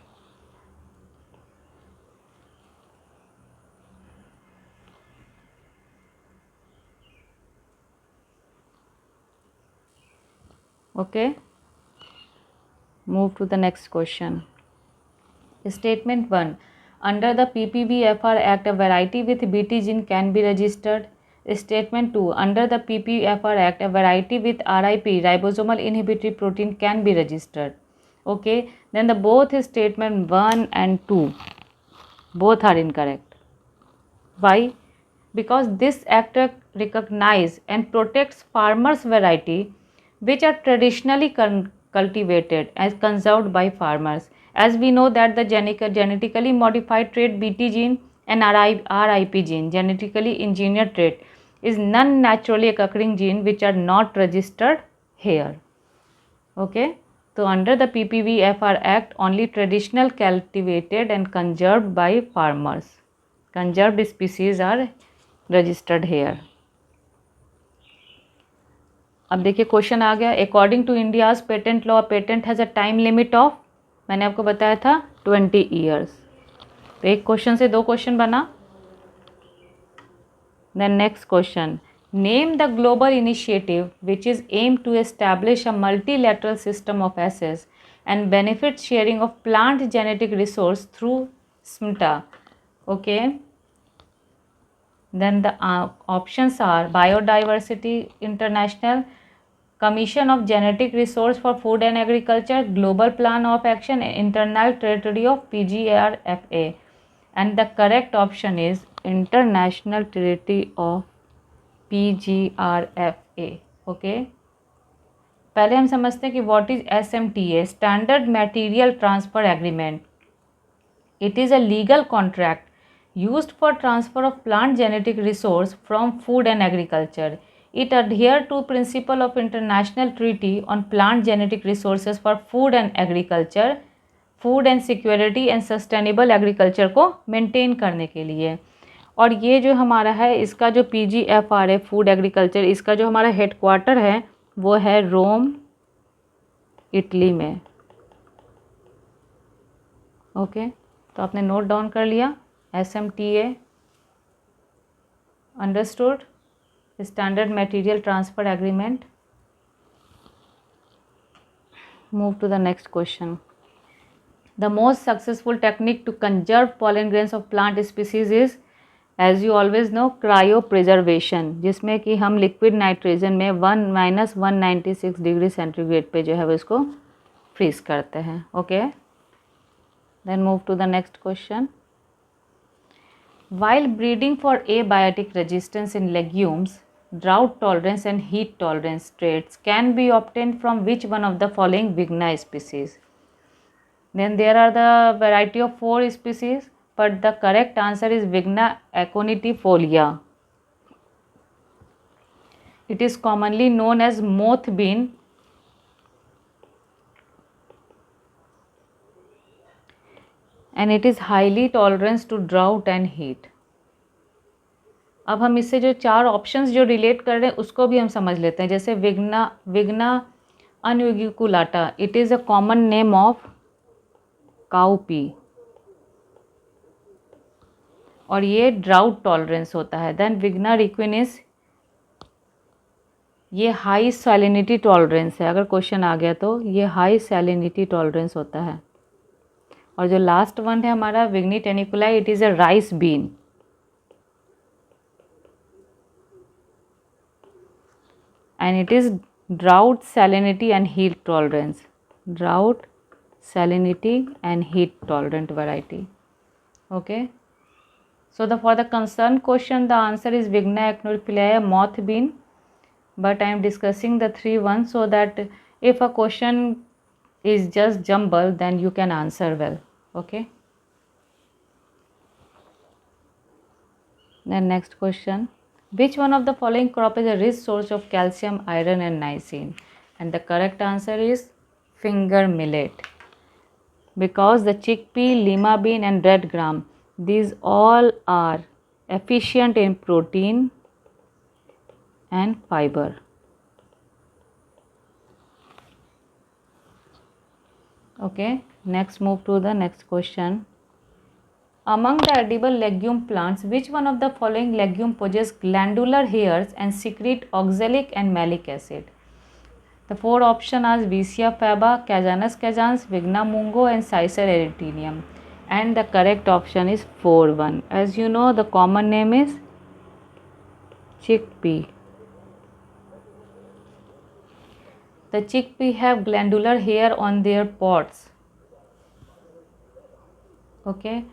Okay, move to the next question. Statement 1. Under the PPVFR Act, a variety with Bt gene can be registered. Statement 2. Under the PPVFR Act, a variety with RIP, ribosomal inhibitory protein, can be registered. Okay, then the both statement 1 and 2 both are incorrect. Why? Because this act recognizes and protects farmers' variety which are traditionally cultivated and conserved by farmers. As we know that the genetically modified trait Bt gene and RIP gene, genetically engineered trait, is non-naturally occurring gene which are not registered here. Okay, so under the PPVFR Act, only traditional cultivated and conserved by farmers, conserved species are registered here. अब देखिए क्वेश्चन आ गया. According to India's patent law, patent has a time limit of, मैंने आपको बताया था 20 years. तो एक क्वेश्चन से 2 क्वेश्चन बना. Then next question, name the global initiative which is aim to establish a multilateral system of access and benefit sharing of plant genetic resource through SMTA. Okay, then the options are Biodiversity International, Commission of Genetic Resource for Food and Agriculture, Global Plan of Action, Internal Territory of PGRFA. And the correct option is International Territory of PGRFA. Okay, पहले हम समझते हैं कि what is SMTA, Standard Material Transfer Agreement. It is a legal contract used for transfer of plant genetic resource from food and agriculture. It adheres to principle of international treaty on plant genetic resources for food and agriculture, food and security and sustainable agriculture को maintain करने के लिए. और ये जो हमारा है इसका जो PGFR है, फूड एग्रीकल्चर, इसका जो हमारा हेडक्वार्टर है वो है रोम, इटली में. ओके, तो आपने नोट डाउन कर लिया. SMTA, understood, Standard Material Transfer Agreement. Move to the next question. The most successful technique to conserve pollen grains of plant species is, as you always know, cryopreservation, जिसमें कि हम liquid nitrogen में -196 degree centigrade पे जो है वो इसको freeze करते हैं. Okay, then move to the next question. While breeding for abiotic resistance in legumes, drought tolerance and heat tolerance traits can be obtained from which one of the following Vigna species? Then there are the variety of 4 species, but the correct answer is Vigna aconitifolia. It is commonly known as moth bean and it is highly tolerant to drought and heat. अब हम इससे जो 4 options जो relate कर रहे हैं उसको भी हम समझ लेते हैं. जैसे Vigna unguiculata, it is a common name of cowpea और ये ड्राउट टॉलरेंस होता है. देन विग्ना रिक्विनिस, ये हाई सैलिनिटी टॉलरेंस है. अगर क्वेश्चन आ गया तो ये हाई सैलिनिटी टॉलरेंस होता है. और जो लास्ट वन है हमारा विग्नी टेनिकुलाई, it is a rice bean. And it is drought, salinity and heat tolerance. Drought, salinity and heat tolerant variety. Okay. So for the concerned question, the answer is Vigna aconitifolia moth bean. But I am discussing the 3 ones so that if a question is just jumble, then you can answer well. Okay. Then next question. Which one of the following crop is a rich source of calcium, iron and niacin? And the correct answer is finger millet. Because the chickpea, lima bean and red gram, these all are efficient in protein and fiber. Okay, next move to the next question. Among the edible legume plants, which one of the following legume possess glandular hairs and secrete oxalic and malic acid? The 4 options are Vicia faba, Cajanus cajans, Vigna mungo and Cicer erythrinium. And the correct option is 4-1. As you know, the common name is chickpea. The chickpea have glandular hair on their pods. Okay.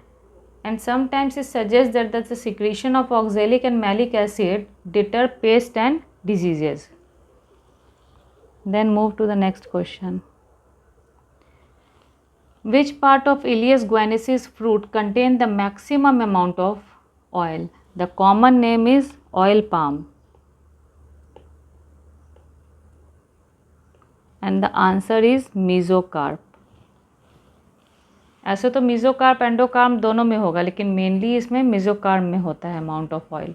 And sometimes it suggests that the secretion of oxalic and malic acid deter pests and diseases. Then move to the next question. Which part of Ileus guineacis fruit contain the maximum amount of oil? The common name is oil palm. And the answer is mesocarp. ऐसे तो mesocarp endocarp दोनों में होगा, लेकिन mainly इसमें mesocarp में होता है अमाउंट ऑफ ऑयल.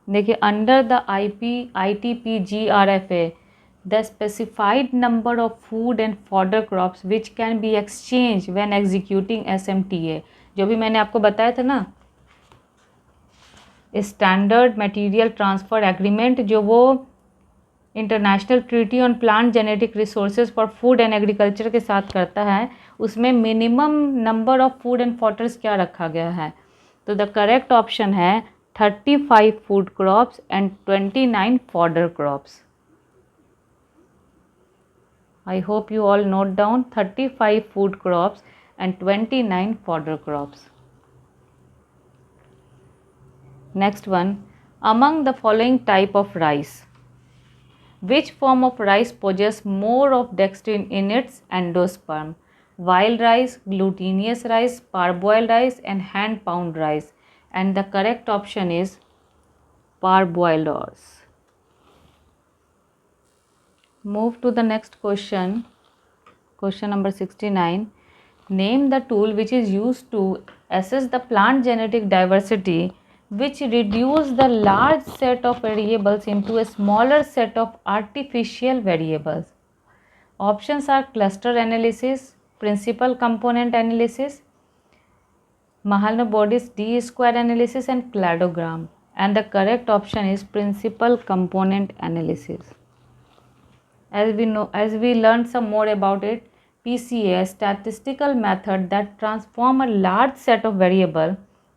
देखिए, under the ITP-GRFA the specified number of food and fodder crops which can be exchange when executing SMTA, जो भी मैंने आपको बताया था ना, स्टैंडर्ड मटेरियल ट्रांसफ़र एग्रीमेंट, जो वो international treaty on plant genetic resources for food and agriculture के साथ करता है, उसमें minimum number of food and fodders क्या रखा गया है? तो द करेक्ट ऑप्शन है 35 food crops and 29 fodder crops. I hope you all note down 35 food crops and 29 fodder crops. Next one. Among the following type of rice, which form of rice possess more of dextrin in its endosperm? Wild rice, glutinous rice, parboiled rice and hand pound rice. And the correct option is parboiled rice. Move to the next question. Question number 69. Name the tool which is used to assess the plant genetic diversity which reduce the large set of variables into a smaller set of artificial variables. Options are cluster analysis, principal component analysis, Mahalanobis D-square analysis and cladogram. And the correct option is principal component analysis. As we learned some more about it, PCA, a statistical method that transform a large set of variable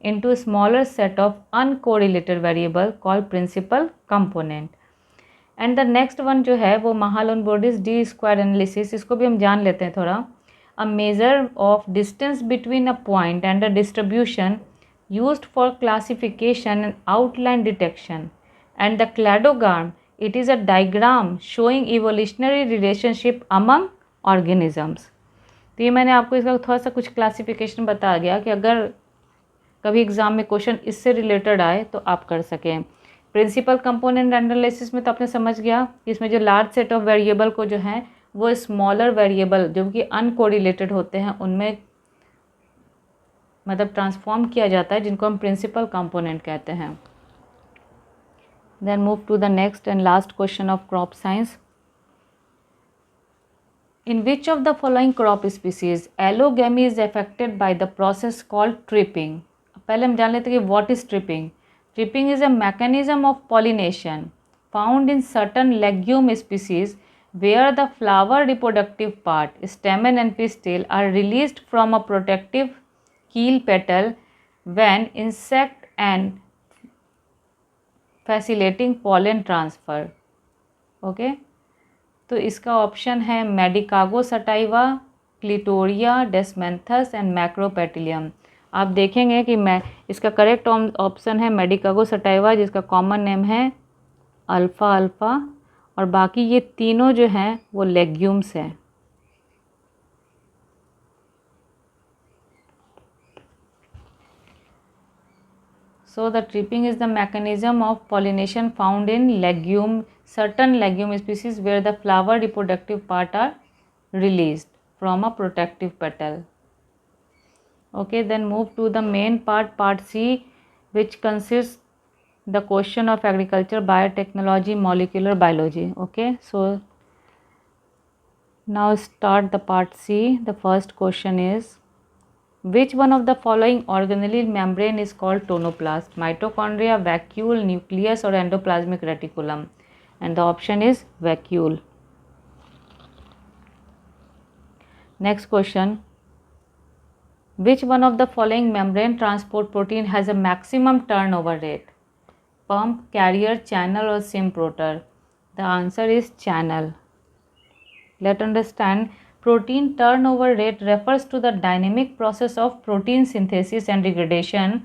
into a smaller set of uncorrelated variable called principal component. And the next one जो है वो Mahalanobis D square analysis, इसको भी हम जान लेते हैं थोड़ा. A measure of distance between a point and a distribution used for classification and outline detection. And the cladogram, it is a diagram showing evolutionary relationship among organisms. तो ये मैंने आपको इसका थोड़ा सा कुछ क्लासिफिकेशन बता दिया कि अगर कभी एग्ज़ाम में क्वेश्चन इससे रिलेटेड आए तो आप कर सकें। प्रिंसिपल कंपोनेंट एनालिसिस में तो आपने समझ गया कि इसमें जो लार्ज सेट ऑफ वेरिएबल को जो है वो स्मॉलर वेरिएबल जो कि अनकोरिलेटेड होते हैं उनमें मतलब ट्रांसफॉर्म किया जाता है, जिनको हम प्रिंसिपल कंपोनेंट कहते हैं। Then move to the next and last question of crop science. In which of the following crop species allogamy is affected by the process called tripping? पहले हम जान लेते हैं कि what is tripping. Tripping is a mechanism of pollination found in certain legume species where the flower reproductive part, stamen and pistil are released from a protective keel petal when insect and facilitating pollen transfer. Okay. तो इसका option है मेडिकागो sativa, क्लिटोरिया, डेस्मेंथस and मैक्रोपेटिलियम। आप देखेंगे कि मैं इसका correct option है मेडिकागो sativa, जिसका कॉमन नेम है अल्फ़ा अल्फ़ा, और बाकी ये तीनों जो हैं वो लेग्यूम्स हैं। So the tripping is the mechanism of pollination found in certain legume species where the flower reproductive part are released from a protective petal. Okay, then move to the main part, part C, which consists the question of agriculture, biotechnology, molecular biology. Okay, so now start the part C. The first question is, which one of the following organelle membrane is called tonoplast? Mitochondria, vacuole, nucleus or endoplasmic reticulum? And the option is vacuole. Next question. Which one of the following membrane transport protein has a maximum turnover rate? Pump, carrier, channel or symproter? The answer is channel. Let's understand. Protein turnover rate refers to the dynamic process of protein synthesis and degradation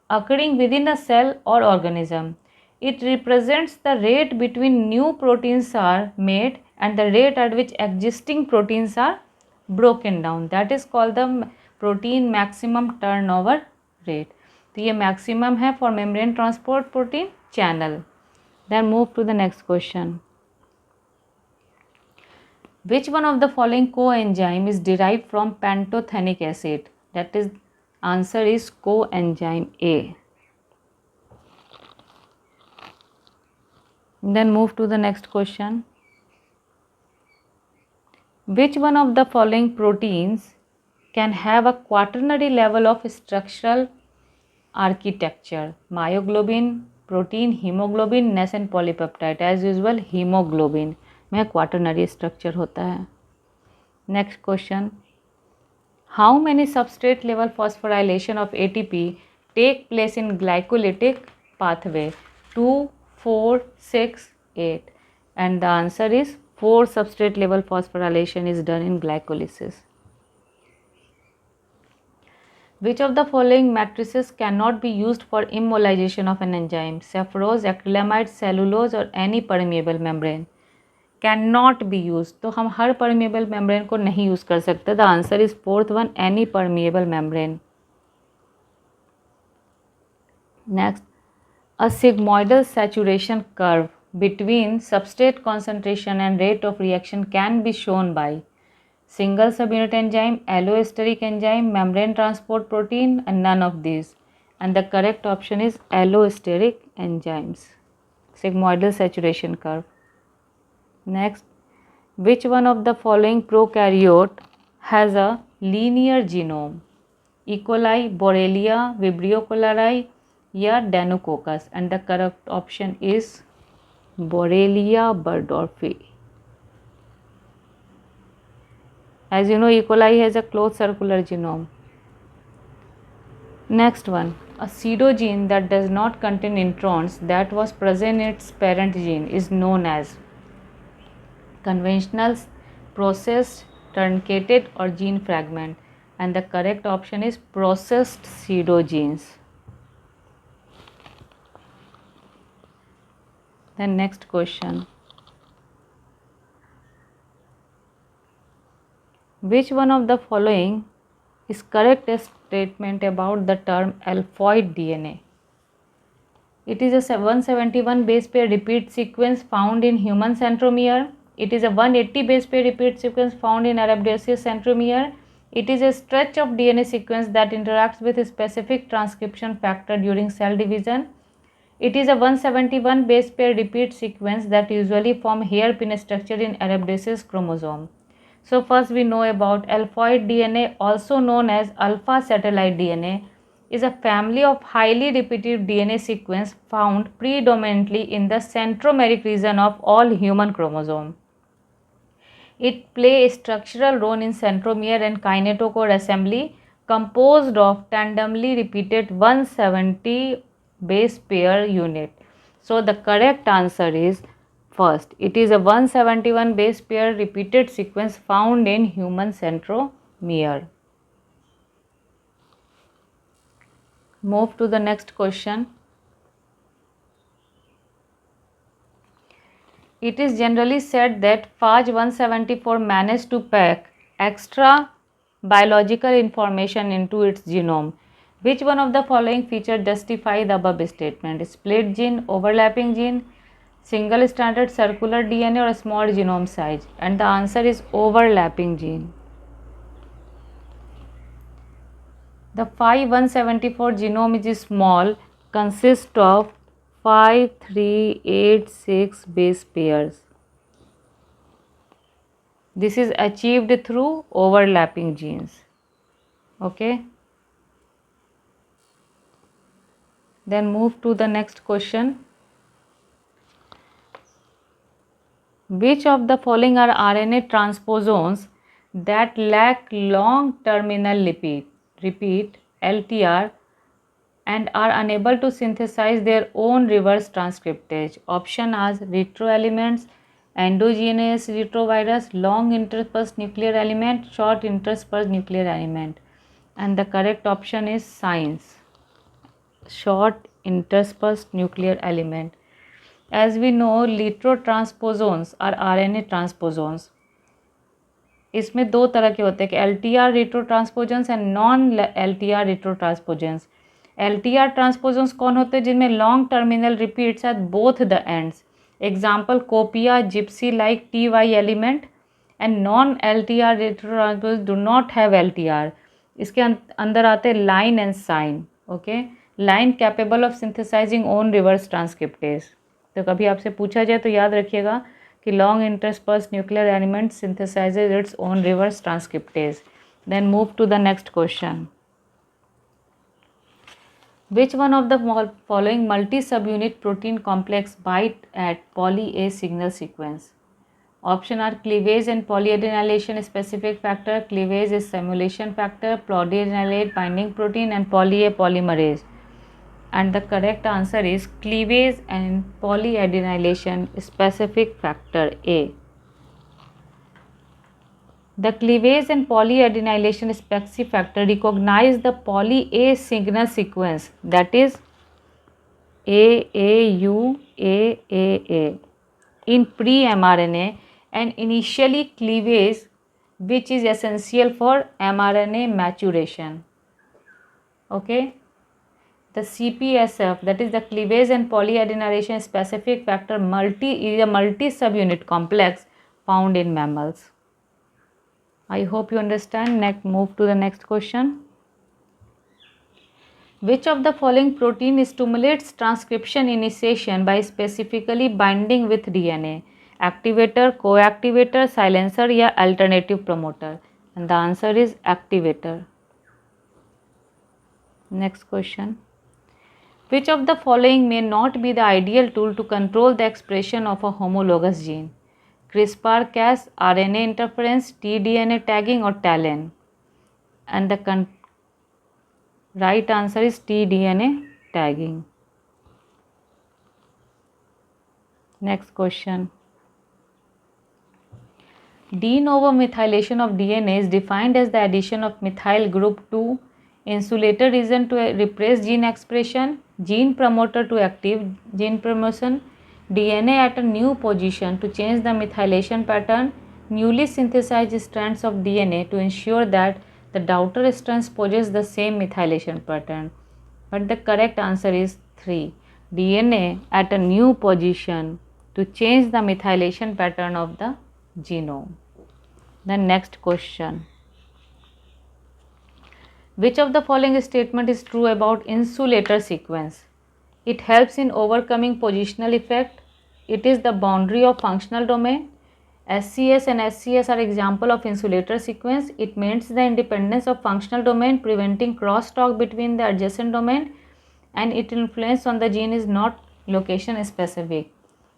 occurring within a cell or organism. It represents the rate between new proteins are made and the rate at which existing proteins are broken down. That is called the protein maximum turnover rate. तो ये maximum है for membrane transport protein channel. Then move to the next question. Which one of the following coenzyme is derived from pantothenic acid? That is, answer is coenzyme A. Then move to the next question. Which one of the following proteins can have a quaternary level of structural architecture? Myoglobin, protein, hemoglobin, nascent polypeptide. As usual, hemoglobin में quaternary structure होता है। Next question, how many substrate level phosphorylation of ATP take place in glycolytic pathway? 2, 4, 6, 8 and the answer is 4 substrate level phosphorylation is done in glycolysis. Which of the following matrices cannot be used for immolization of an enzyme? Saccharose, acrylamide, cellulose or any permeable membrane? Can not be use, तो हम हर permeable membrane को नहीं use कर सकते। The answer is fourth one, any permeable membrane. Next, a sigmoidal saturation curve between substrate concentration and rate of reaction can be shown by single subunit enzyme, allosteric enzyme, membrane transport protein and none of this. And the correct option is allosteric enzymes, sigmoidal saturation curve. Next, which one of the following prokaryote has a linear genome? E. coli, Borrelia, Vibrio cholerae या Deinococcus? And the correct option is Borrelia burgdorferi. As you know, E. coli has a closed circular genome. Next one, a pseudogene that does not contain introns that was present in its parent gene is known as conventional, processed, truncated or gene fragment? And the correct option is processed pseudogenes. Then next question. Which one of the following is correct statement about the term alphoid DNA? It is a 171 base pair repeat sequence found in human centromere. It is a 180 base pair repeat sequence found in Arabidopsis centromere. It is a stretch of DNA sequence that interacts with a specific transcription factor during cell division. It is a 171 base pair repeat sequence that usually form hairpin structure in Arabidopsis chromosome. So first we know about alphoid DNA, also known as alpha satellite DNA, is a family of highly repetitive DNA sequence found predominantly in the centromeric region of all human chromosomes. It plays a structural role in centromere and kinetochore assembly, composed of tandemly repeated 170 base pair unit. So the correct answer is first. It is a 171 base pair repeated sequence found in human centromere. Move to the next question. It is generally said that Phage 174 managed to pack extra biological information into its genome. Which one of the following features justify the above statement? Split gene, overlapping gene, single stranded circular DNA, or small genome size? And the answer is overlapping gene. The Phi 174 genome is small, consists of 5, 3, 8, 6 base pairs. This is achieved through overlapping genes. Okay. Then move to the next question. Which of the following are RNA transposons that lack long terminal lipid, repeat LTR, and are unable to synthesize their own reverse transcriptase? Option as retroelements, endogenous retrovirus, long interspersed nuclear element, short interspersed nuclear element. And the correct option is science, short interspersed nuclear element. As we know, retrotransposons are RNA transposons. इसमें दो तरह के होते हैं कि LTR retrotransposons and non LTR retrotransposons. LTR transposons कौन होते हैं? जिनमें long terminal repeats at both the ends. Example copia, gypsy like TY element. And non LTR retrotransposons do not have LTR. इसके अंदर आते हैं LINE and SINE. Okay, LINE capable of synthesising own reverse transcriptase. तो कभी आपसे पूछा जाए तो याद रखिएगा कि long interspersed nuclear element synthesizes its own reverse transcriptase. Then move to the next question. Which one of the following multi-subunit protein complex bind at poly A signal sequence? Option are cleavage and polyadenylation specific factor, cleavage is simulation factor, polyadenylate binding protein, and poly A polymerase. And the correct answer is cleavage and polyadenylation specific factor A. The cleavage and polyadenylation specific factor recognize the poly A signal sequence, that is AAU AAA in pre-mRNA, and initially cleavage, which is essential for mRNA maturation. Okay. The CPSF, that is the cleavage and polyadenylation specific factor is a multi-subunit complex found in mammals. I hope you understand. Next, move to the next question. Which of the following protein stimulates transcription initiation by specifically binding with DNA? Activator, coactivator, silencer, या alternative promoter? And the answer is activator. Next question. Which of the following may not be the ideal tool to control the expression of a homologous gene? CRISPR-Cas, RNA interference, tDNA tagging, or TALEN? And the right answer is tDNA tagging. Next question. De novo methylation of DNA is defined as the addition of methyl group to insulator region to repress gene expression, gene promoter to active gene promotion, DNA at a new position to change the methylation pattern, newly synthesized strands of DNA to ensure that the daughter strands possess the same methylation pattern. But the correct answer is 3. DNA at a new position to change the methylation pattern of the genome. The next question. Which of the following statement is true about insulator sequence? It helps in overcoming positional effect. It is the boundary of functional domain. SCS and SCS are example of insulator sequence. It maintains the independence of functional domain, preventing crosstalk between the adjacent domain, and its influence on the gene is not location specific.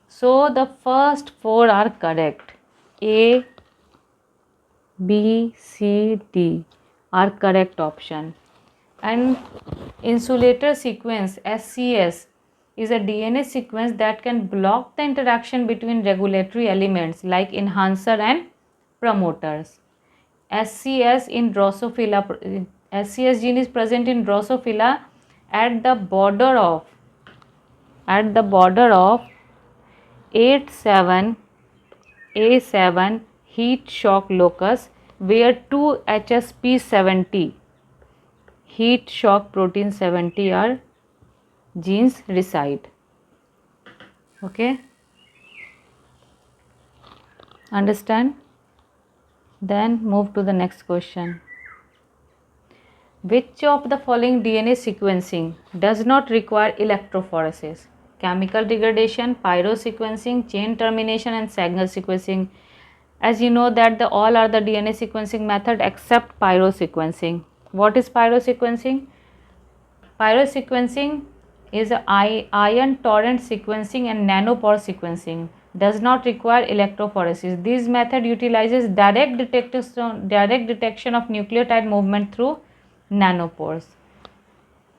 So the first 4 are correct. A, B, C, D are correct option. And insulator sequence SCS is a DNA sequence that can block the interaction between regulatory elements like enhancer and promoters. SCS in Drosophila, SCS gene is present in Drosophila at the border of 87A7 heat shock locus, where 2 HSP70 heat shock protein 70 are genes reside. Okay, understand? Then move to the next question. Which of the following DNA sequencing does not require electrophoresis? Chemical degradation, pyrosequencing, chain termination, and Sanger sequencing. As you know that all are the DNA sequencing method except pyrosequencing. What is pyrosequencing? Pyrosequencing is ion torrent sequencing and nanopore sequencing. Does not require electrophoresis. This method utilizes direct detection of nucleotide movement through nanopores.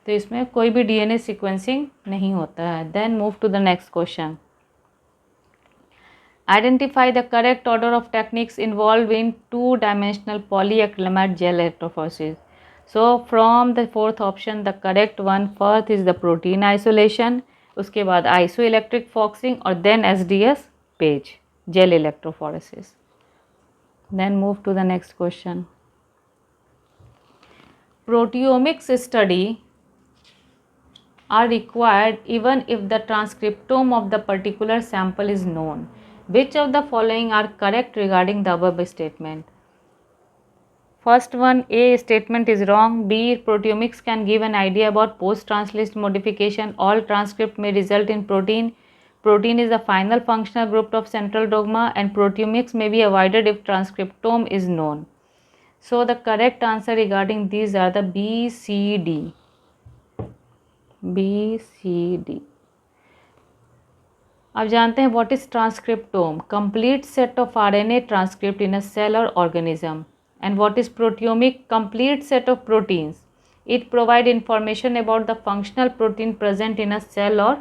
तो इसमें कोई भी DNA sequencing नहीं होता है. Then move to the next question. Identify the correct order of techniques involved in two-dimensional polyacrylamide gel electrophoresis. So from the fourth option, the correct one first is the protein isolation, उसके बाद isoelectric foxing और then SDS page gel electrophoresis. Then move to the next question. Proteomics study are required even if the transcriptome of the particular sample is known. Which of the following are correct regarding the above statement? First one, A statement is wrong. B, proteomics can give an idea about post-translation modification. All transcript may result in protein. Protein is the final functional group of central dogma, and proteomics may be avoided if transcriptome is known. So the correct answer regarding these are the B, C, D. B, C, D. अब जानते हैं what is transcriptome? Complete set of RNA transcript in a cell or organism. And what is proteomic? Complete set of proteins. It provides information about the functional protein present in a cell or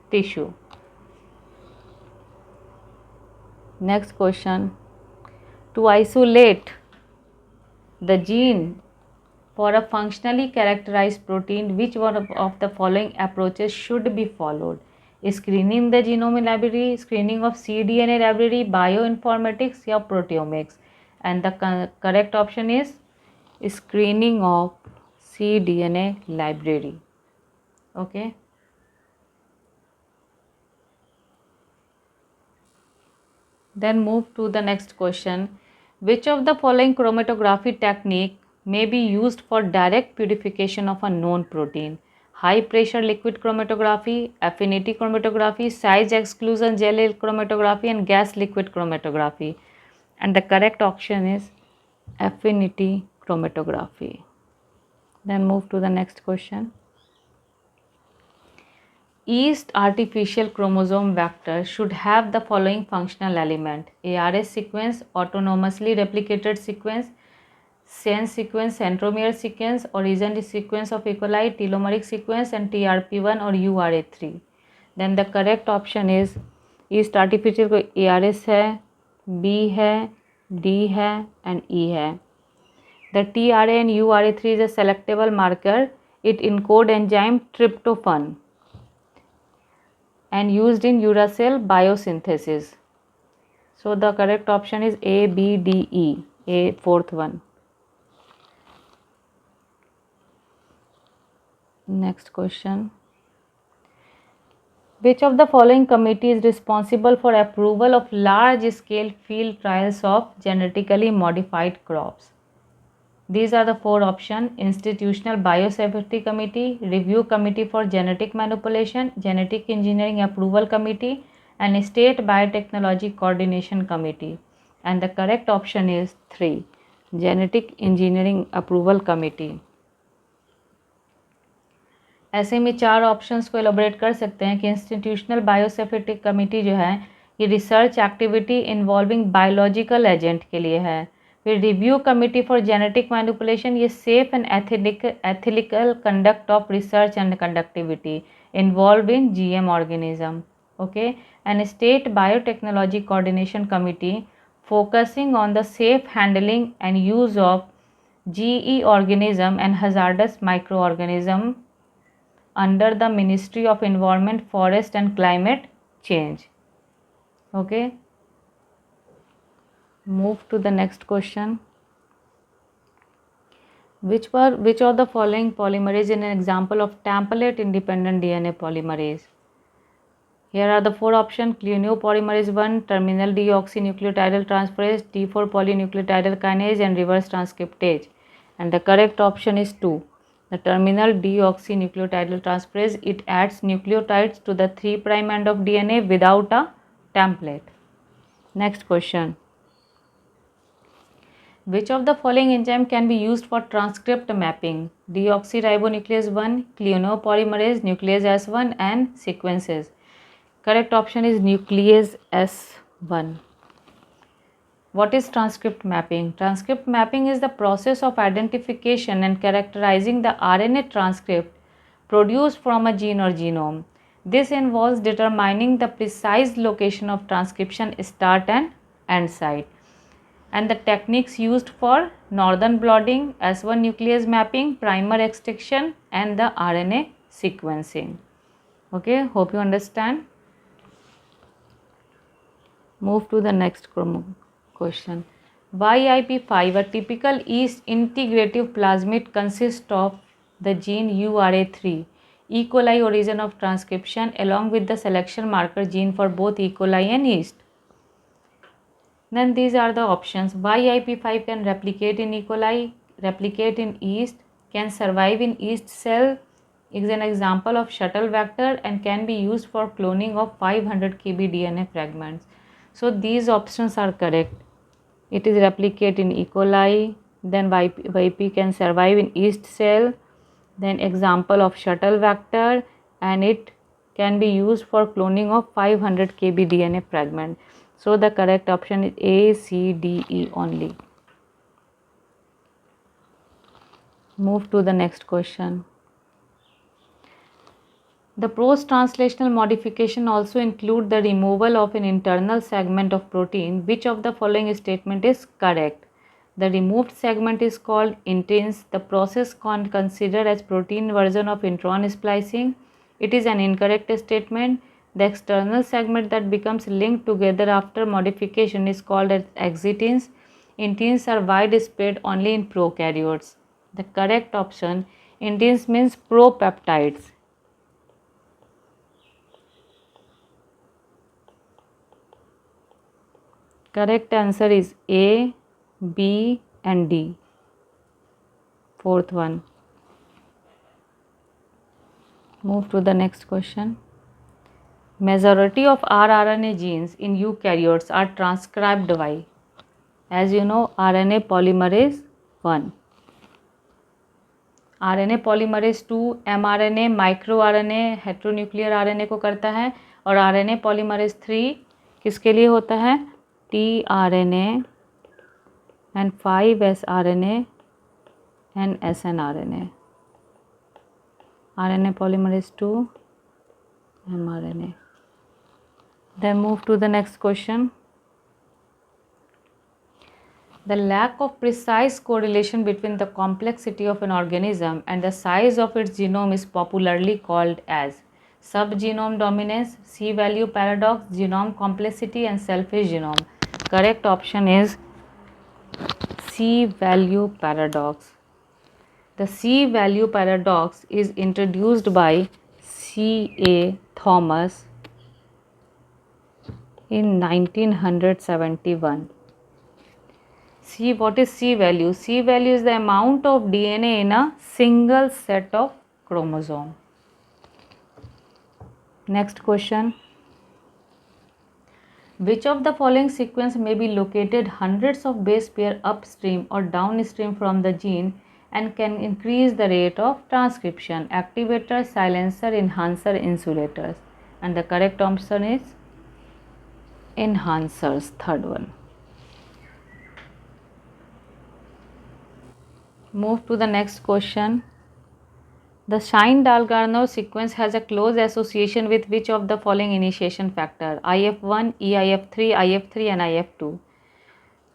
tissue. Next question. To isolate the gene for a functionally characterized protein, which one of the following approaches should be followed? Screening the genome library, screening of cDNA library, bioinformatics या proteomics? And the correct option is screening of cDNA library. Okay. Then move to the next question. Which of the following chromatography technique may be used for direct purification of a known protein? High pressure liquid chromatography, affinity chromatography, size exclusion gel chromatography, and gas liquid chromatography. And the correct option is affinity chromatography. Then move to the next question. Each artificial chromosome vector should have the following functional element: ARS sequence, autonomously replicated sequence, sense sequence, centromere sequence, origin sequence of E. coli, telomeric sequence, and TRP1 or URA3. Then the correct option is yeast artificial को ARS है, B है, D है and E है. The TRA and URA3 is a selectable marker. It encodes enzyme tryptophan. and used in uracil biosynthesis. So the correct option is A, B, D, E, A, fourth one. Next question. Which of the following committee is responsible for approval of large-scale field trials of genetically modified crops? These are the four options: Institutional Biosafety Committee, Review Committee for Genetic Manipulation, Genetic Engineering Approval Committee, and State Biotechnology Coordination Committee. And the correct option is 3, Genetic Engineering Approval Committee. ऐसे में चार options को elaborate कर सकते हैं कि institutional biosafety committee जो है ये research activity involving biological agent के लिए है। फिर review committee for genetic manipulation ये safe and ethical conduct of research and conductivity involve in GM organism, okay. And state biotechnology coordination committee focusing on the safe handling and use of GE organism and hazardous micro organism under the Ministry of Environment, Forest and Climate Change. Okay. Move to the next question. Which of the following polymerase is an example of template independent DNA polymerase? Here are the four options: Cleanopolymerase 1, terminal deoxynucleotide transferase, T4 polynucleotide kinase, and reverse transcriptase. And the correct option is 2. The terminal deoxynucleotide transferase. It adds nucleotides to the 3' end of DNA without a template. Next question. Which of the following enzyme can be used for transcript mapping? Deoxyribonuclease 1, Cleanopolymerase, nuclease S1, and sequences. Correct option is nuclease S1. What is transcript mapping? Transcript mapping is the process of identification and characterizing the RNA transcript produced from a gene or genome. This involves determining the precise location of transcription start and end site. And the techniques used for northern blotting, S1 nuclease mapping, primer extraction, and the RNA sequencing. Okay, hope you understand. Move to the next question. YIP5, a typical yeast integrative plasmid, consists of the gene URA3, E. coli origin of transcription, along with the selection marker gene for both E. coli and yeast. Then these are the options. YIP5 can replicate in E. coli, replicate in yeast, can survive in yeast cell, is an example of shuttle vector, and can be used for cloning of 500 kb DNA fragments. So these options are correct. It is replicate in E. coli, then YP can survive in yeast cell, then example of shuttle vector, and it can be used for cloning of 500 kb DNA fragment. So the correct option is A, C, D, E only. Move to the next question. The post-translational modification also include the removal of an internal segment of protein. Which of the following statement is correct? The removed segment is called intins. The process considered as protein version of intron splicing. It is an incorrect statement. The external segment that becomes linked together after modification is called as exitins. Intins are widespread only in prokaryotes. The correct option, intins means propeptides. Correct answer is A, B and D. Fourth one. Move to the next question. Majority of rRNA genes in eukaryotes are transcribed by, as you know, RNA polymerase 1, RNA polymerase 2, mRNA, microRNA, heteronuclear RNA को करता है, और RNA polymerase 3 किसके लिए होता है? tRNA and 5sRNA and snRNA. RNA polymerase 2, mRNA. Then move to the next question. The lack of precise correlation between the complexity of an organism and the size of its genome is popularly called as. Subgenome dominance, C-value paradox, genome complexity, and selfish genome. Correct option is C-value paradox. The C-value paradox is introduced by C.A. Thomas in 1971. What is C-value? C-value is the amount of DNA in a single set of chromosome. Next question. Which of the following sequence may be located hundreds of base pair upstream or downstream from the gene and can increase the rate of transcription? Activator, silencer, enhancer, insulators. And the correct option is enhancers, third one. Move to the next question. The Shine-Dalgarno sequence has a close association with which of the following initiation factor? IF1, EIF3, IF3 and IF2.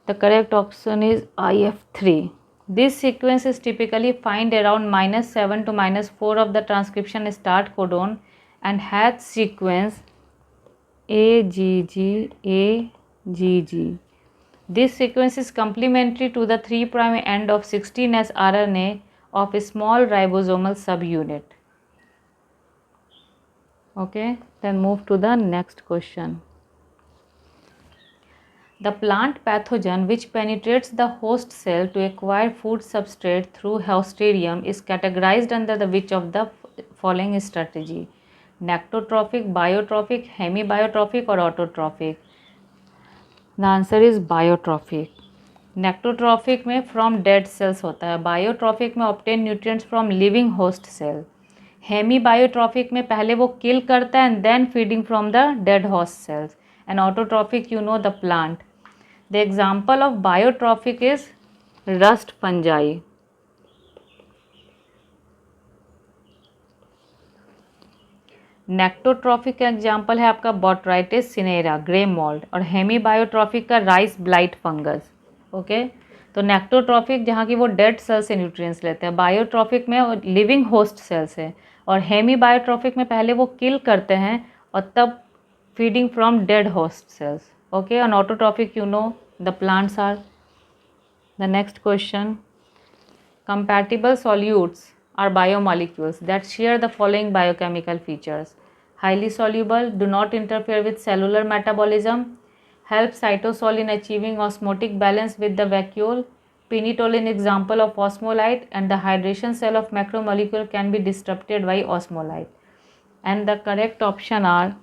The correct option is IF3. This sequence is typically found around -7 to -4 of the transcription start codon and has sequence AGG, AGG. This sequence is complementary to the 3' end of 16S RNA of a small ribosomal subunit. Okay, then move to the next question. The plant pathogen which penetrates the host cell to acquire food substrate through Clostridium is categorized under the which of the following strategy? Nectotrophic, biotrophic, hemibiotropic or autotrophic? The answer is biotrophic. नेक्टोट्रॉफिक में from dead cells होता है, biotrophic में obtain nutrients from living host cell, hemi biotrophic में पहले वो kill करता है and then feeding from the dead host cells, and autotrophic you know the plant. The example of biotrophic is rust fungi. Necrotrophic का example है आपका Botrytis cinerea, grey mould, और hemi biotrophic का राइस ब्लाइट फंगस. ओके, तो नेक्टोट्रॉफिक जहाँ की वो dead cell से न्यूट्रिएंट्स लेते हैं, बायोट्रॉफिक में लिविंग होस्ट सेल से, और हेमी बायोट्रॉफिक में पहले वो किल करते हैं और तब feeding from dead host cells. Okay, और autotrophic you know the plants are. The next question. Compatible solutes are biomolecules that share the following biochemical features: highly soluble, do not interfere with cellular metabolism, help cytosol in achieving osmotic balance with the vacuole, pinitolin example of osmolyte, and the hydration cell of macromolecule can be disrupted by osmolyte. And the correct option are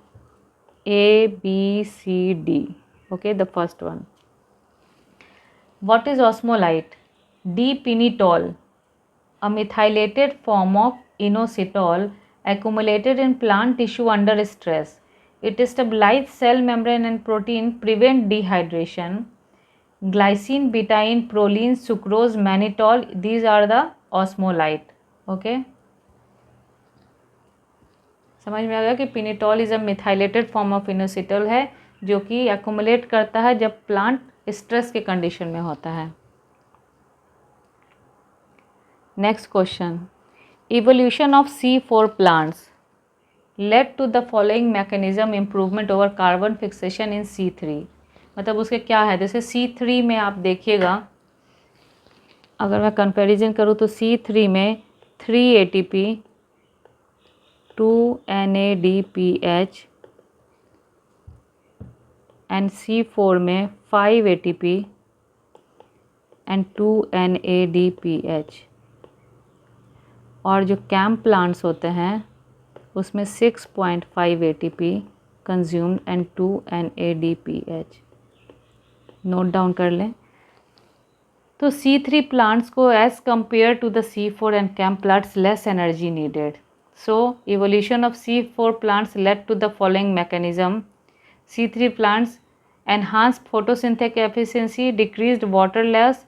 A, B, C, D. Okay, the first one. What is osmolyte? D-pinitol, a methylated form of inositol accumulated in plant tissue under stress. It stabilizes cell membrane and protein, prevent dehydration. Glycine, betaine, proline, sucrose, mannitol, these are the osmolyte. Okay, समझ में आ गया कि pinitol is a methylated form of inositol है जो कि accumulate करता है जब प्लांट स्ट्रेस के कंडीशन में होता है. Next question. Evolution of C4 plants led to the following mechanism improvement over carbon fixation in C3. मतलब उसके क्या है, जैसे C3 में आप देखिएगा, अगर मैं कंपैरिजन करूँ तो C3 में 3 ATP, 2 NADPH एंड C4 में 5 ATP एंड 2 NADPH. और जो कैम्प प्लांट्स होते हैं उसमें 6.5 ATP consumed and 2 NADPH. Note down कर लें. तो C3 प्लांट्स को as compare to the C4 and कैम्प plants less energy needed. So evolution of C4 plants led to the following mechanism. C3 plants enhanced photosynthetic efficiency, decreased water loss,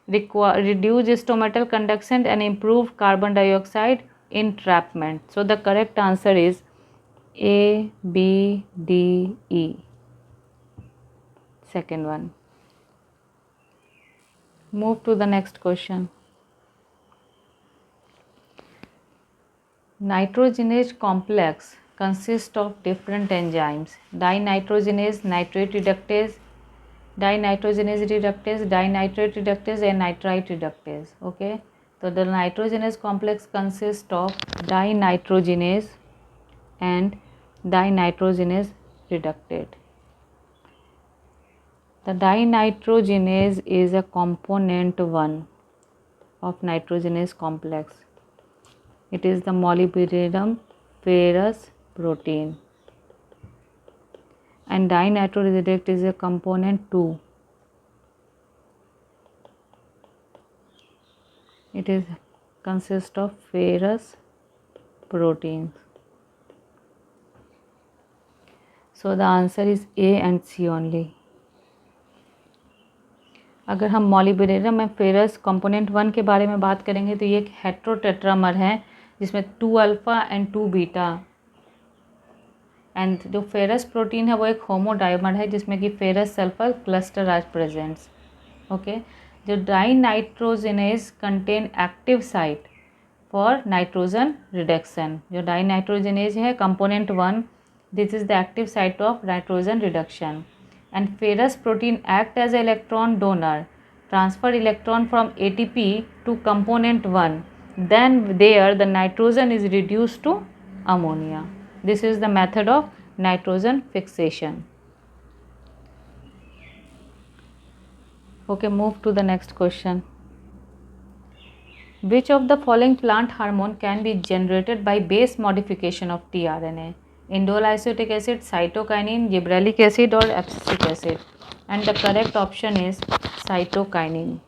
reduced stomatal conduction and improved carbon dioxide entrapment. So the correct answer is A, B, D, E. Second one. Move to the next question. Nitrogenase complex consist of different enzymes: dinitrogenase, nitrate reductase, dinitrogenase reductase, dinitrate reductase and nitrite reductase. Okay, so the nitrogenase complex consists of dinitrogenase and dinitrogenase reductase. The dinitrogenase is a component 1 of nitrogenase complex. It is the molybdenum ferrous protein. And dinitroreductase is a component 2. It is consists of ferrous proteins. So the answer is A and C only. अगर हम molybdenum में ferrous component 1 के बारे में बात करेंगे तो ये एक हेट्रोटेट्रामर है जिसमें 2 अल्फा एंड 2 बीटा, एंड जो फेरस प्रोटीन है वो एक होमोडाइमर है जिसमें कि ferrous sulphur cluster are presents. Okay, जो dinitrogenase contain active site for nitrogen reduction. जो डाइनाइट्रोजेनेज है component 1, this is the active site of nitrogen reduction. And ferrous protein act as an electron donor, transfer electron from ATP to component 1. Then there the nitrogen is reduced to ammonia. This is the method of nitrogen fixation. Okay, move to the next question. Which of the following plant hormone can be generated by base modification of tRNA? Indole isotic acid, cytokinin, gibberellic acid or abscisic acid? And the correct option is cytokinin.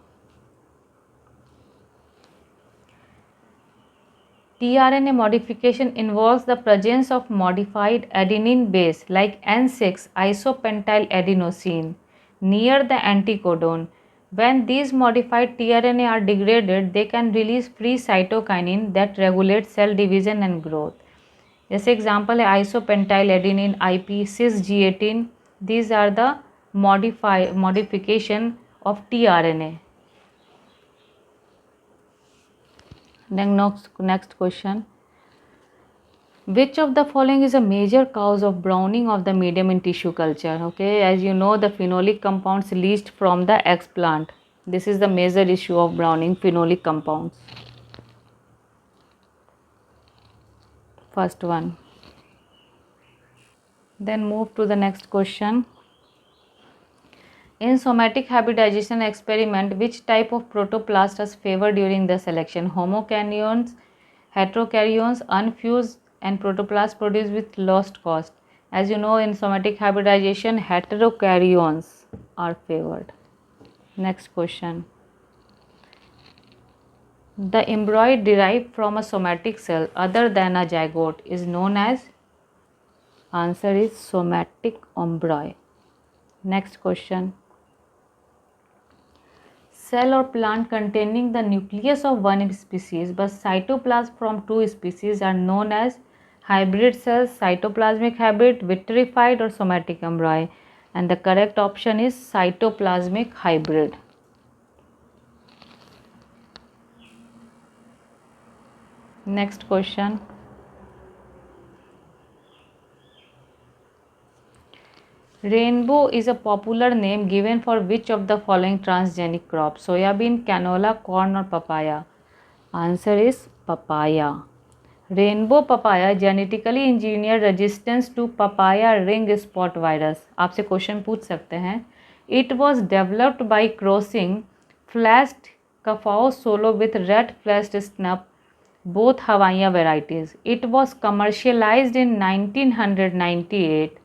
tRNA modification involves the presence of modified adenine base like N6 isopentyl adenosine near the anticodon. When these modified tRNA are degraded, they can release free cytokinin that regulates cell division and growth. जैसे example है isopentenyl adenine, IP, cis G18. These are the modification of tRNA. Next question. Which of the following is a major cause of browning of the medium in tissue culture? Okay, as you know, the phenolic compounds released from the eggplant. This is the major issue of browning, phenolic compounds. First one. Then move to the next question. In somatic hybridization experiment, which type of protoplast is favored during the selection? Homokaryons, heterokaryons, unfused, and protoplast produced with lowest cost. As you know, in somatic hybridization, heterokaryons are favored. Next question. The embryo derived from a somatic cell other than a zygote is known as? Answer is somatic embryo. Next question. Cell or plant containing the nucleus of one species but cytoplasm from two species are known as hybrid cells, cytoplasmic hybrid, vitrified or somatic embryo. And the correct option is cytoplasmic hybrid. Next question. Rainbow is a popular name given for which of the following transgenic crops? Soybean, canola, corn or papaya? Answer is papaya. Rainbow papaya genetically engineered resistance to papaya ring spot virus. आपसे question पूछ सकते हैं. It was developed by crossing flashed Cafao solo with red flashed snap, both Hawaiian varieties. It was commercialized in 1998.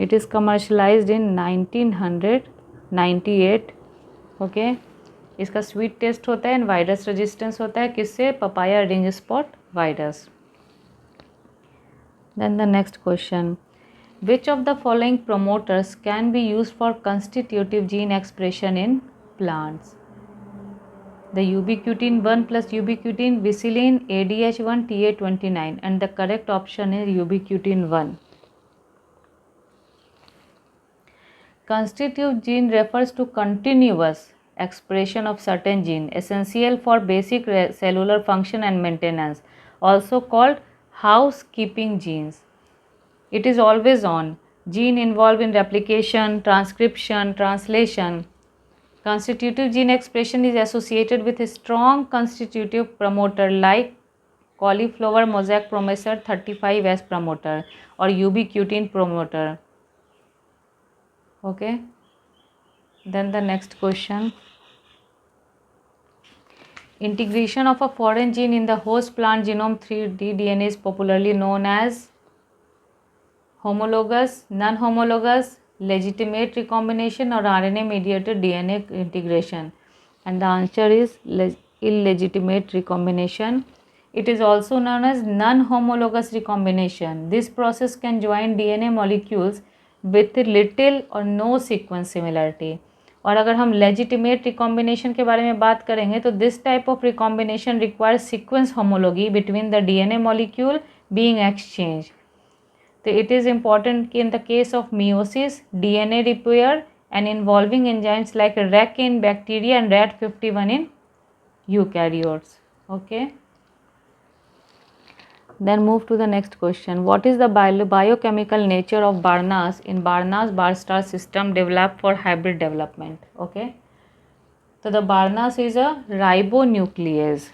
It is commercialized in 1998. ओके, इसका sweet taste होता है and virus resistance होता है किससे? Papaya ring spot virus. Then the next question. Which of the following promoters can be use for constitutive gene expression in plants? The ubiquitin 1 plus ubiquitin, vicillin, ADH1, TA29, and the correct option is ubiquitin 1. Constitutive gene refers to continuous expression of certain gene essential for basic cellular function and maintenance, also called housekeeping genes. It is always on. Gene involved in replication, transcription, translation. Constitutive gene expression is associated with a strong constitutive promoter like cauliflower mosaic promoter 35S promoter or ubiquitin promoter. Okay. Then the next question. Integration of a foreign gene in the host plant genome 3D DNA is popularly known as homologous, non-homologous, legitimate recombination or RNA-mediated DNA integration. And the answer is illegitimate recombination. It is also known as non-homologous recombination. This process can join DNA molecules with little or no sequence similarity. और अगर हम legitimate recombination के बारे में बात करेंगे तो this type of recombination requires sequence homology between the DNA molecule being exchange. So it is important in the case of meiosis, DNA repair and involving enzymes like REC in bacteria and RAT51 in eukaryotes. Okay. Then move to the next question. What is the biochemical nature of Barnas in Barnas bar star system developed for hybrid development? Okay. So the Barnas is a ribonuclease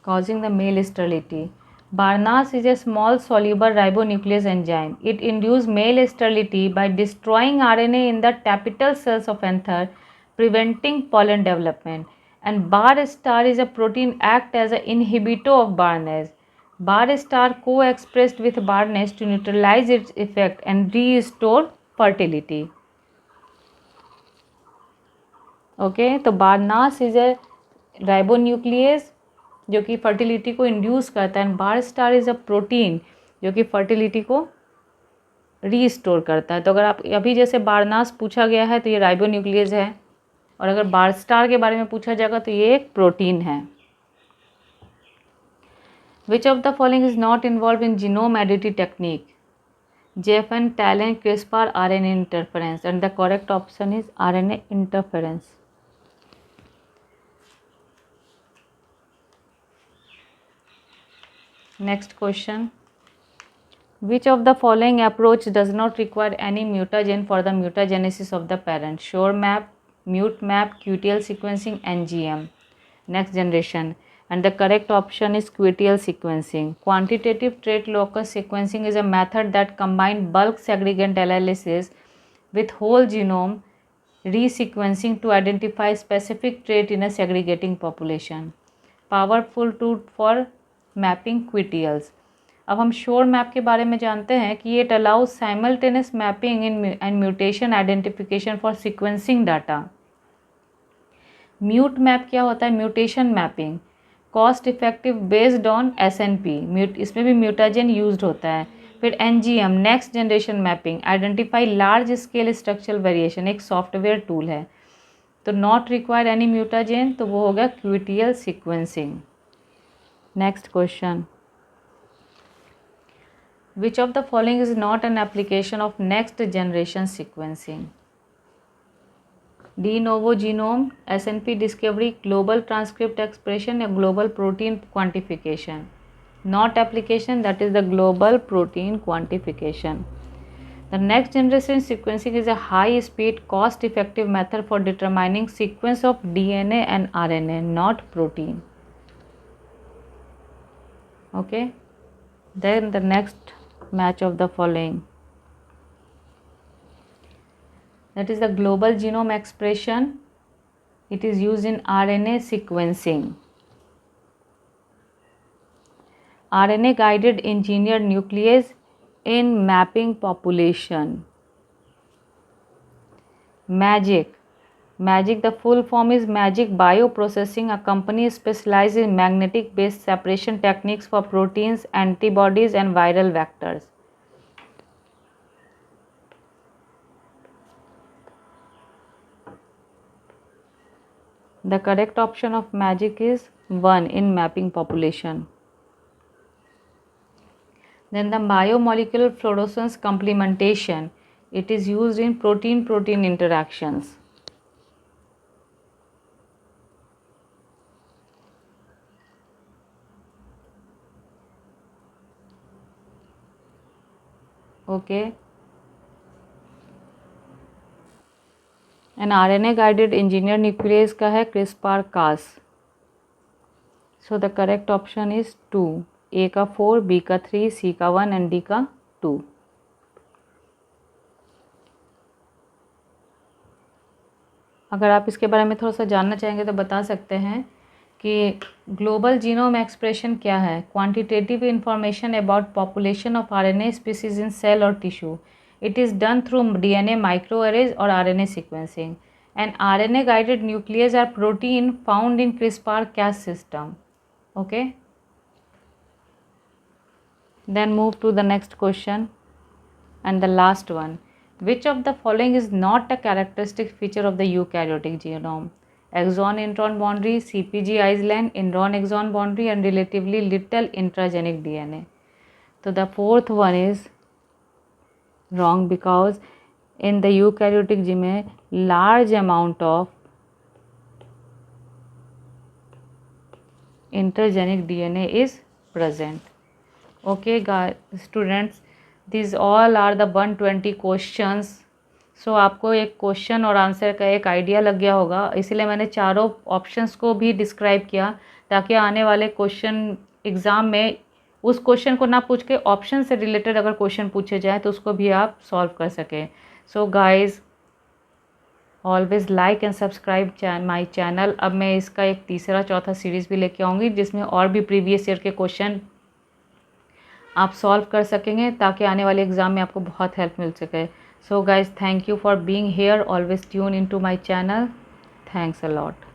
causing the male sterility. Barnas is a small soluble ribonuclease enzyme. It induces male sterility by destroying RNA in the tapetal cells of anther, preventing pollen development. And bar star is a protein act as an inhibitor of Barnase. Bar star co-expressed with Barnase to neutralize its effect and restore fertility. Okay, तो Barnas is a ribonuclease जो कि fertility को induce करता है and bar star is a protein जो कि fertility को restore करता है. तो अगर आप अभी जैसे बारनास पूछा गया है तो ये राइबोन्यूक्लियस है और अगर बार स्टार के बारे में पूछा जाएगा तो ये एक प्रोटीन है. विच of the following is not involve in genome editing technique? JFN, TALEN, CRISPR, RNA interference, and the correct option is RNA interference. Next question. Which of the following approach does not require any mutagen for the mutagenesis of the parent? SureMap, MuteMap, QTL sequencing, NGM. Next generation. And the correct option is QTL sequencing. Quantitative trait locus sequencing is a method that combines bulk segregant analysis with whole genome resequencing to identify specific trait in a segregating population. Powerful tool for mapping QTLs. अब हम sure map के बारे में जानते हैं कि ये allows simultaneous mapping in and mutation identification for sequencing data. Mute map क्या होता है? Mutation mapping, cost effective based on SNP, इसमें भी म्यूटाजेन यूज्ड होता है. फिर NGM, next generation mapping, identify large scale structural variation, एक सॉफ्टवेयर टूल है. तो नॉट रिक्वायर एनी म्यूटाजेन, तो वो होगा क्विटियल sequencing. Next question. Which of the following is not an application of next generation sequencing? De novo genome, SNP discovery, global transcript expression, or global protein quantification? Not application, that is the global protein quantification. The next generation sequencing is a high speed, cost effective method for determining sequence of DNA and RNA, not protein. Okay, then the next match of the following, that is the global genome expression. It is used in RNA sequencing. RNA guided engineered nuclease in mapping population. MAGIC, the full form is Magic Bioprocessing, a company specialized in magnetic based separation techniques for proteins, antibodies and viral vectors. The correct option of MAGIC is 1 in mapping population. Then the biomolecular fluorescence complementation, it is used in protein-protein interactions. Okay. An RNA guided engineer nuclease का है CRISPR Cas. So the correct option is 2, A का 4, B का 3, सी का 1 and D का 2। अगर आप इसके बारे में थोड़ा सा जानना चाहेंगे तो बता सकते हैं कि ग्लोबल जीनोम एक्सप्रेशन क्या है। Quantitative information about population of RNA species in cell और tissue. It is done through DNA microarrays और RNA sequencing. And RNA guided nuclease are protein found in CRISPR-Cas system. Okay, then move to the next question and the last one. Which of the following is not a characteristic feature of the eukaryotic genome? Exon intron boundary, CpG island, intron exon boundary, and relatively little intragenic DNA. So the fourth one is wrong, because in the eukaryotic genome large amount of intergenic DNA is present. Okay guys, students, these all are the 120 questions. सो आपको एक question और answer का एक idea लग गया होगा, इसीलिए मैंने चारों ऑप्शंस को भी डिस्क्राइब किया ताकि आने वाले क्वेश्चन एग्ज़ाम में उस क्वेश्चन को ना पूछ के ऑप्शन से रिलेटेड अगर क्वेश्चन पूछे जाए तो उसको भी आप सॉल्व कर सकें। So guys, always like and subscribe my channel. अब मैं इसका एक तीसरा चौथा सीरीज़ भी लेके आऊँगी जिसमें और भी प्रीवियस ईयर के क्वेश्चन आप सॉल्व कर सकेंगे ताकि आने वाले एग्ज़ाम में आपको बहुत हेल्प मिल सके। So guys, thank you for being here, always tune into my channel. Thanks a lot.